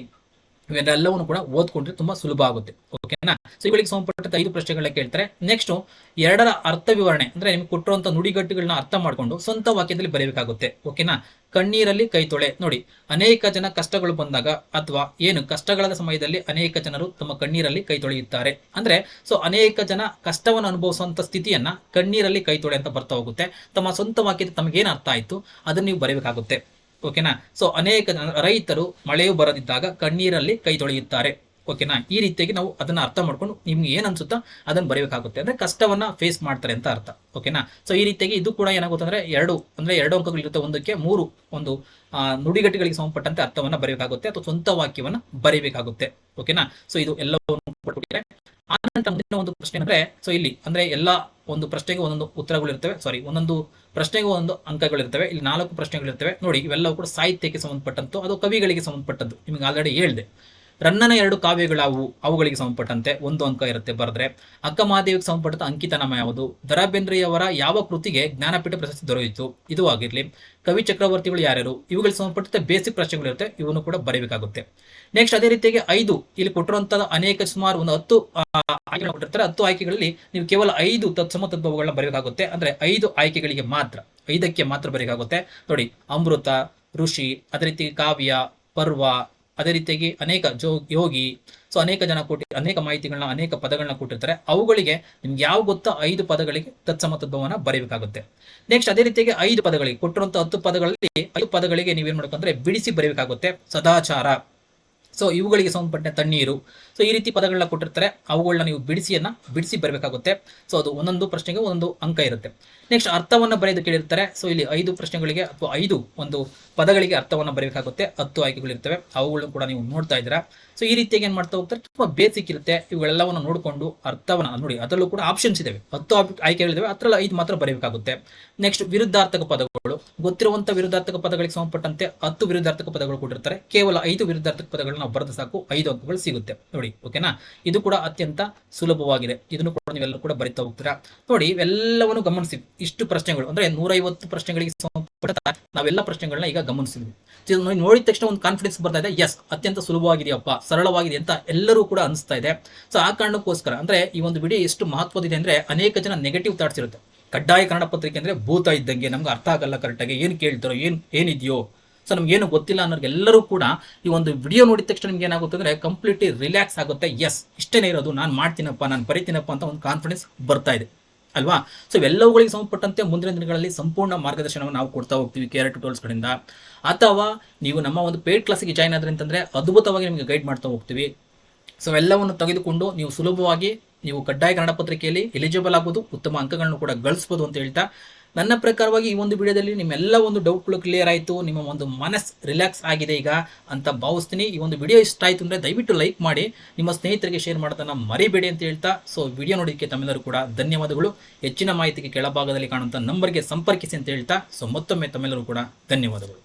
ಇವೆಲ್ಲವನ್ನು ಕೂಡ ಓದ್ಕೊಂಡ್ರೆ ತುಂಬಾ ಸುಲಭ ಆಗುತ್ತೆ, ಓಕೆನಾ. ಸೊ ಇವುಗಳಿಗೆ ಸಂಬಂಧಪಟ್ಟ 5 ಪ್ರಶ್ನೆಗಳನ್ನ ಕೇಳ್ತಾರೆ. ನೆಕ್ಸ್ಟ್ 2ರ ಅರ್ಥ ವಿವರಣೆ ಅಂದ್ರೆ ನಿಮ್ಗೆ ಕೊಟ್ಟಿರುವಂತಹ ನುಡಿಗಟ್ಟುಗಳನ್ನ ಅರ್ಥ ಮಾಡ್ಕೊಂಡು ಸ್ವಂತ ವಾಕ್ಯದಲ್ಲಿ ಬರೀಬೇಕಾಗುತ್ತೆ, ಓಕೆನಾ. ಕಣ್ಣೀರಲ್ಲಿ ಕೈ ತೊಳೆ ನೋಡಿ, ಅನೇಕ ಜನ ಕಷ್ಟಗಳು ಬಂದಾಗ ಅಥವಾ ಕಷ್ಟಗಳ ಸಮಯದಲ್ಲಿ ಅನೇಕ ಜನರು ತಮ್ಮ ಕಣ್ಣೀರಲ್ಲಿ ಕೈ ತೊಳೆಯುತ್ತಾರೆ ಅಂದ್ರೆ, ಸೊ ಅನೇಕ ಜನ ಕಷ್ಟವನ್ನು ಅನುಭವಿಸುವಂತ ಸ್ಥಿತಿಯನ್ನ ಕಣ್ಣೀರಲ್ಲಿ ಕೈ ತೊಳೆ ಅಂತ ಬರ್ತಾ ಹೋಗುತ್ತೆ. ತಮ್ಮ ಸ್ವಂತ ವಾಕ್ಯದ ತಮಗೇನು ಅರ್ಥ ಆಯ್ತು ಅದನ್ನ ನೀವು ಬರೀಬೇಕಾಗುತ್ತೆ, ಓಕೆನಾ. ಸೊ ಅನೇಕ ರೈತರು ಮಳೆಯು ಬರದಿದ್ದಾಗ ಕಣ್ಣೀರಲ್ಲಿ ಕೈ ತೊಳೆಯುತ್ತಾರೆ, ಓಕೆನಾ. ಈ ರೀತಿಯಾಗಿ ನಾವು ಅದನ್ನ ಅರ್ಥ ಮಾಡ್ಕೊಂಡು ನಿಮ್ಗೆ ಏನ್ ಅನ್ಸುತ್ತಾ ಅದನ್ನ ಬರೀಬೇಕಾಗುತ್ತೆ. ಅಂದ್ರೆ ಕಷ್ಟವನ್ನ ಫೇಸ್ ಮಾಡ್ತಾರೆ ಅಂತ ಅರ್ಥ, ಓಕೆನಾ. ಸೊ ಈ ರೀತಿಯಾಗಿ ಇದು ಕೂಡ ಏನಾಗುತ್ತೆ ಅಂದ್ರೆ 2 ಅಂಕಗಳಿರುತ್ತೆ. ಒಂದಕ್ಕೆ 3 ಒಂದು ನುಡಿಗಟ್ಟುಗಳಿಗೆ ಸಂಬಂಧಪಟ್ಟಂತೆ ಅರ್ಥವನ್ನ ಬರೀಬೇಕಾಗುತ್ತೆ ಅಥವಾ ಸ್ವಂತ ವಾಕ್ಯವನ್ನ ಬರೀಬೇಕಾಗುತ್ತೆ, ಓಕೆನಾ. ಸೊ ಇದು ಎಲ್ಲವನ್ನು ಕೊಟ್ಟಿದ್ದಾರೆ. ಆನಂತರ ಮುಂದಿನ ಒಂದು ಪ್ರಶ್ನೆ ಅಂದ್ರೆ, ಸೊ ಇಲ್ಲಿ ಅಂದ್ರೆ ಎಲ್ಲ ಒಂದು ಪ್ರಶ್ನೆಗೆ ಒಂದೊಂದು ಉತ್ತರಗಳು ಇರ್ತವೆ, ಒಂದೊಂದು ಪ್ರಶ್ನೆಗೆ ಒಂದು ಅಂಕಗಳಿರ್ತವೆ. ಇಲ್ಲಿ 4 ಪ್ರಶ್ನೆಗಳಿರ್ತವೆ ನೋಡಿ. ಇವೆಲ್ಲವೂ ಕೂಡ ಸಾಹಿತ್ಯಕ್ಕೆ ಸಂಬಂಧಪಟ್ಟಂತು, ಅದು ಕವಿಗಳಿಗೆ ಸಂಬಂಧಪಟ್ಟದ್ದು. ನಿಮಗೆ ಆಲ್ರೆಡಿ ಹೇಳಿದೆ. ರನ್ನನ 2 ಕಾವ್ಯಗಳಾವು, ಅವುಗಳಿಗೆ ಸಂಬಂಧಪಟ್ಟಂತೆ 1 ಅಂಕ ಇರುತ್ತೆ ಬರೆದ್ರೆ. ಅಕ್ಕ ಮಹಾದೇವಿಗೆ ಸಂಬಂಧಪಟ್ಟ ಅಂಕಿತನಾಮ ಯಾವುದು, ದ ರಾ ಬೇಂದ್ರೆಯವರ ಯಾವ ಕೃತಿಗೆ ಜ್ಞಾನಪೀಠ ಪ್ರಶಸ್ತಿ ದೊರೆಯಿತು, ಇದು ಆಗಿರ್ಲಿ. ಕವಿ ಚಕ್ರವರ್ತಿಗಳು ಯಾರ್ಯಾರು, ಇವುಗಳಿಗೆ ಸಂಬಂಧಪಟ್ಟ ಬೇಸಿಕ್ ಪ್ರಶ್ನೆಗಳು ಇರುತ್ತೆ, ಇವನ್ನು ಕೂಡ ಬರೀಬೇಕಾಗುತ್ತೆ. ನೆಕ್ಸ್ಟ್ ಅದೇ ರೀತಿಯಾಗಿ 5 ಇಲ್ಲಿ ಕೊಟ್ಟಿರುವಂತಹ ಸುಮಾರು ಒಂದು 10 ಆಯ್ಕೆಗಳು ಕೊಟ್ಟಿರ್ತಾರೆ. 10 ಆಯ್ಕೆಗಳಲ್ಲಿ ನೀವು ಕೇವಲ 5 ತತ್ಸಮ ತದ್ಭವಗಳನ್ನ ಬರೀಬೇಕಾಗುತ್ತೆ. ಅಂದ್ರೆ 5 ಆಯ್ಕೆಗಳಿಗೆ ಮಾತ್ರ, 5ಕ್ಕೆ ಮಾತ್ರ ಬರೀಬೇಕಾಗುತ್ತೆ ನೋಡಿ. ಅಮೃತ, ಋಷಿ, ಅದೇ ರೀತಿ ಕಾವ್ಯ, ಪರ್ವ, ಅದೇ ರೀತಿಯಾಗಿ ಅನೇಕ ಯೋಗಿ, ಸೊ ಅನೇಕ ಜನ ಅನೇಕ ಮಾಹಿತಿಗಳನ್ನ, ಅನೇಕ ಪದಗಳನ್ನ ಕೊಟ್ಟಿರ್ತಾರೆ. ಅವುಗಳಿಗೆ ನಿಮ್ಗೆ ಯಾವ ಗೊತ್ತಾ 5 ಪದಗಳಿಗೆ ತತ್ಸಮ ತದ್ಭವನ ಬರೀಬೇಕಾಗುತ್ತೆ. ನೆಕ್ಸ್ಟ್ ಅದೇ ರೀತಿಯಾಗಿ 5 ಪದಗಳಿಗೆ ಕೊಟ್ಟಿರುವಂತಹ 10 ಪದಗಳಲ್ಲಿ 5 ಪದಗಳಿಗೆ ನೀವೇನ್ ಮಾಡ್ಬೇಕಂದ್ರೆ ಬಿಡಿಸಿ ಬರೀಬೇಕಾಗುತ್ತೆ. ಸದಾಚಾರ, ಸೊ ಇವುಗಳಿಗೆ ಸಂಬಂಧಪಟ್ಟ ತಣ್ಣೀರು, ಸೊ ಈ ರೀತಿ ಪದಗಳನ್ನ ಕೊಟ್ಟಿರ್ತಾರೆ. ಅವುಗಳನ್ನ ನೀವು ಬಿಡಿಸಿ ಬರಬೇಕಾಗುತ್ತೆ. ಸೊ ಅದು ಒಂದೊಂದು ಪ್ರಶ್ನೆಗೆ ಒಂದೊಂದು ಅಂಕ ಇರುತ್ತೆ. ನೆಕ್ಸ್ಟ್ ಅರ್ಥವನ್ನ ಬರೆಯೋದು ಕೇಳಿರ್ತಾರೆ. ಸೊ ಇಲ್ಲಿ 5 ಪ್ರಶ್ನೆಗಳಿಗೆ ಅಥವಾ 5 ಒಂದು ಪದಗಳಿಗೆ ಅರ್ಥವನ್ನ ಬರೀಬೇಕಾಗುತ್ತೆ. 10 ಆಯ್ಕೆಗಳಿರ್ತವೆ, ಅವುಗಳನ್ನು ಕೂಡ ನೀವು ನೋಡ್ತಾ ಇದ್ದೀರಾ. ಸೊ ಈ ರೀತಿಯಾಗಿ ಏನ್ ಮಾಡ್ತಾ ಹೋಗ್ತಾರೆ, ತುಂಬಾ ಬೇಸಿಕ್ ಇರುತ್ತೆ. ಇವುಗಳೆಲ್ಲವನ್ನು ನೋಡಿಕೊಂಡು ಅರ್ಥವನ್ನ ನೋಡಿ. ಅದರಲ್ಲೂ ಕೂಡ ಆಪ್ಷನ್ಸ್ ಇದಾವೆ, 10 ಆಯ್ಕೆಗಳಿದಾವೆ, ಅದರಲ್ಲಿ 5 ಮಾತ್ರ ಬರೀಬೇಕಾಗುತ್ತೆ. ನೆಕ್ಸ್ಟ್ ವಿರುದ್ಧಾರ್ಥಕ ಪದಗಳು, ಗೊತ್ತಿರುವಂತಹ ವಿರುದ್ಧಾರ್ಥಕ ಪದಗಳಿಗೆ ಸಂಬಂಧಪಟ್ಟಂತೆ 10 ವಿರುದ್ಧಾರ್ಥಕ ಪದಗಳು ಕೊಟ್ಟಿರ್ತಾರೆ. ಕೇವಲ 5 ವಿರುದ್ಧಾರ್ಥಕ ಪದಗಳನ್ನ ನಾವು ಬರೆದು ಸಾಕು, 5 ಅಂಕಗಳು ಸಿಗುತ್ತೆ ನೋಡಿ, ಓಕೆನಾ. ಇದು ಕೂಡ ಅತ್ಯಂತ ಸುಲಭವಾಗಿದೆ. ಇದನ್ನು ಕೂಡ ನೀವೆಲ್ಲರೂ ಕೂಡ ಬರಿತಾ ಹೋಗ್ತೀರಾ ನೋಡಿ. ಇವೆಲ್ಲವನ್ನು ಗಮನಿಸಿ. ಇಷ್ಟು ಪ್ರಶ್ನೆಗಳು ಅಂದ್ರೆ 150 ಪ್ರಶ್ನೆಗಳಿಗೆ ಸಂಬಂಧಪಟ್ಟ ನಾವೆಲ್ಲ ಪ್ರಶ್ನೆಗಳನ್ನ ಈಗ ಗಮನಿಸಿದ್ವಿ. ನೋಡಿದ ತಕ್ಷಣ ಒಂದು ಕಾನ್ಫಿಡೆನ್ಸ್ ಬರ್ತಾ ಇದೆ, ಎಸ್ ಅತ್ಯಂತ ಸುಲಭವಾಗಿದೆಯಪ್ಪ, ಸರಳವಾಗಿದೆ ಅಂತ ಎಲ್ಲರೂ ಕೂಡ ಅನಿಸ್ತಾ ಇದೆ. ಸೊ ಆ ಕಾರಣಕ್ಕೋಸ್ಕರ ಅಂದ್ರೆ ಈ ಒಂದು ವಿಡಿಯೋ ಎಷ್ಟು ಮಹತ್ವದಿದೆ ಅಂದ್ರೆ, ಅನೇಕ ಜನ ನೆಗೆಟಿವ್ ಥಾಟ್ಸ್ ಇರುತ್ತೆ. ಕಡ್ಡಾಯ ಕನ್ನಡ ಪತ್ರಿಕೆ ಅಂದ್ರೆ ಭೂತ ಇದ್ದಂಗೆ, ನಮ್ಗೆ ಅರ್ಥ ಆಗಲ್ಲ ಕರೆಕ್ಟಾಗಿ, ಏನು ಕೇಳ್ತಾರೋ ಏನಿದೆಯೋ, ಸೊ ನಮ್ಗೆ ಏನು ಗೊತ್ತಿಲ್ಲ ಅನ್ನೋರಿಗೆಲ್ಲರೂ ಕೂಡ ಈ ಒಂದು ವಿಡಿಯೋ ನೋಡಿದ ತಕ್ಷಣ ನಿಮ್ಗೆ ಏನಾಗುತ್ತೆ ಅಂದ್ರೆ ಕಂಪ್ಲೀಟ್ಲಿ ರಿಲ್ಯಾಕ್ಸ್ ಆಗುತ್ತೆ. ಎಸ್ ಇಷ್ಟೇನೇ ಇರೋದು, ನಾನು ಮಾಡ್ತೀನಪ್ಪ, ನಾನು ಬರೀತೀನಪ್ಪ ಅಂತ ಒಂದು ಕಾನ್ಫಿಡೆನ್ಸ್ ಬರ್ತಾ ಇದೆ ಅಲ್ವಾ. ಸೊ ಇವೆಲ್ಲವುಗಳಿಗೆ ಸಂಬಂಧಪಟ್ಟಂತೆ ಮುಂದಿನ ದಿನಗಳಲ್ಲಿ ಸಂಪೂರ್ಣ ಮಾರ್ಗದರ್ಶನವನ್ನು ನಾವು ಕೊಡ್ತಾ ಹೋಗ್ತೀವಿ KR ಟ್ಯುಟೋರಿಯಲ್ಸ್ ಕಡೆಯಿಂದ. ಅಥವಾ ನೀವು ನಮ್ಮ ಒಂದು ಪೇಯ್ಡ್ ಕ್ಲಾಸಿಗೆ ಜಾಯ್ನ್ ಆದ್ರೆ ಅಂತಂದ್ರೆ ಅದ್ಭುತವಾಗಿ ನಿಮಗೆ ಗೈಡ್ ಮಾಡ್ತಾ ಹೋಗ್ತೀವಿ. ಸೊ ಎಲ್ಲವನ್ನು ತೆಗೆದುಕೊಂಡು ನೀವು ಸುಲಭವಾಗಿ ನೀವು ಕಡ್ಡಾಯ ಕನ್ನಡ ಪತ್ರಿಕೆಯಲ್ಲಿ ಎಲಿಜಿಬಲ್ ಆಗ್ಬೋದು, ಉತ್ತಮ ಅಂಕಗಳನ್ನು ಕೂಡ ಗಳಿಸ್ಬೋದು ಅಂತ ಹೇಳ್ತಾ ನನ್ನ ಪ್ರಕಾರವಾಗಿ ಈ ಒಂದು ವಿಡಿಯೋದಲ್ಲಿ ನಿಮ್ಮೆಲ್ಲ ಒಂದು ಡೌಟ್ಗಳು ಕ್ಲಿಯರ್ ಆಯಿತು, ನಿಮ್ಮ ಒಂದು ಮನಸ್ಸು ರಿಲ್ಯಾಕ್ಸ್ ಆಗಿದೆ ಈಗ ಅಂತ ಭಾವಿಸ್ತೀನಿ. ಈ ಒಂದು ವಿಡಿಯೋ ಇಷ್ಟ ಆಯಿತು ಅಂದರೆ ದಯವಿಟ್ಟು ಲೈಕ್ ಮಾಡಿ, ನಿಮ್ಮ ಸ್ನೇಹಿತರಿಗೆ ಶೇರ್ ಮಾಡೋದನ್ನು ಮರಿಬೇಡಿ ಅಂತ ಹೇಳ್ತಾ, ಸೊ ವಿಡಿಯೋ ನೋಡೋದಕ್ಕೆ ತಮ್ಮೆಲ್ಲರೂ ಕೂಡ ಧನ್ಯವಾದಗಳು. ಹೆಚ್ಚಿನ ಮಾಹಿತಿಗೆ ಕೆಳಭಾಗದಲ್ಲಿ ಕಾಣುವಂಥ ನಂಬರ್ಗೆ ಸಂಪರ್ಕಿಸಿ ಅಂತ ಹೇಳ್ತಾ, ಸೊ ಮತ್ತೊಮ್ಮೆ ತಮ್ಮೆಲ್ಲರೂ ಕೂಡ ಧನ್ಯವಾದಗಳು.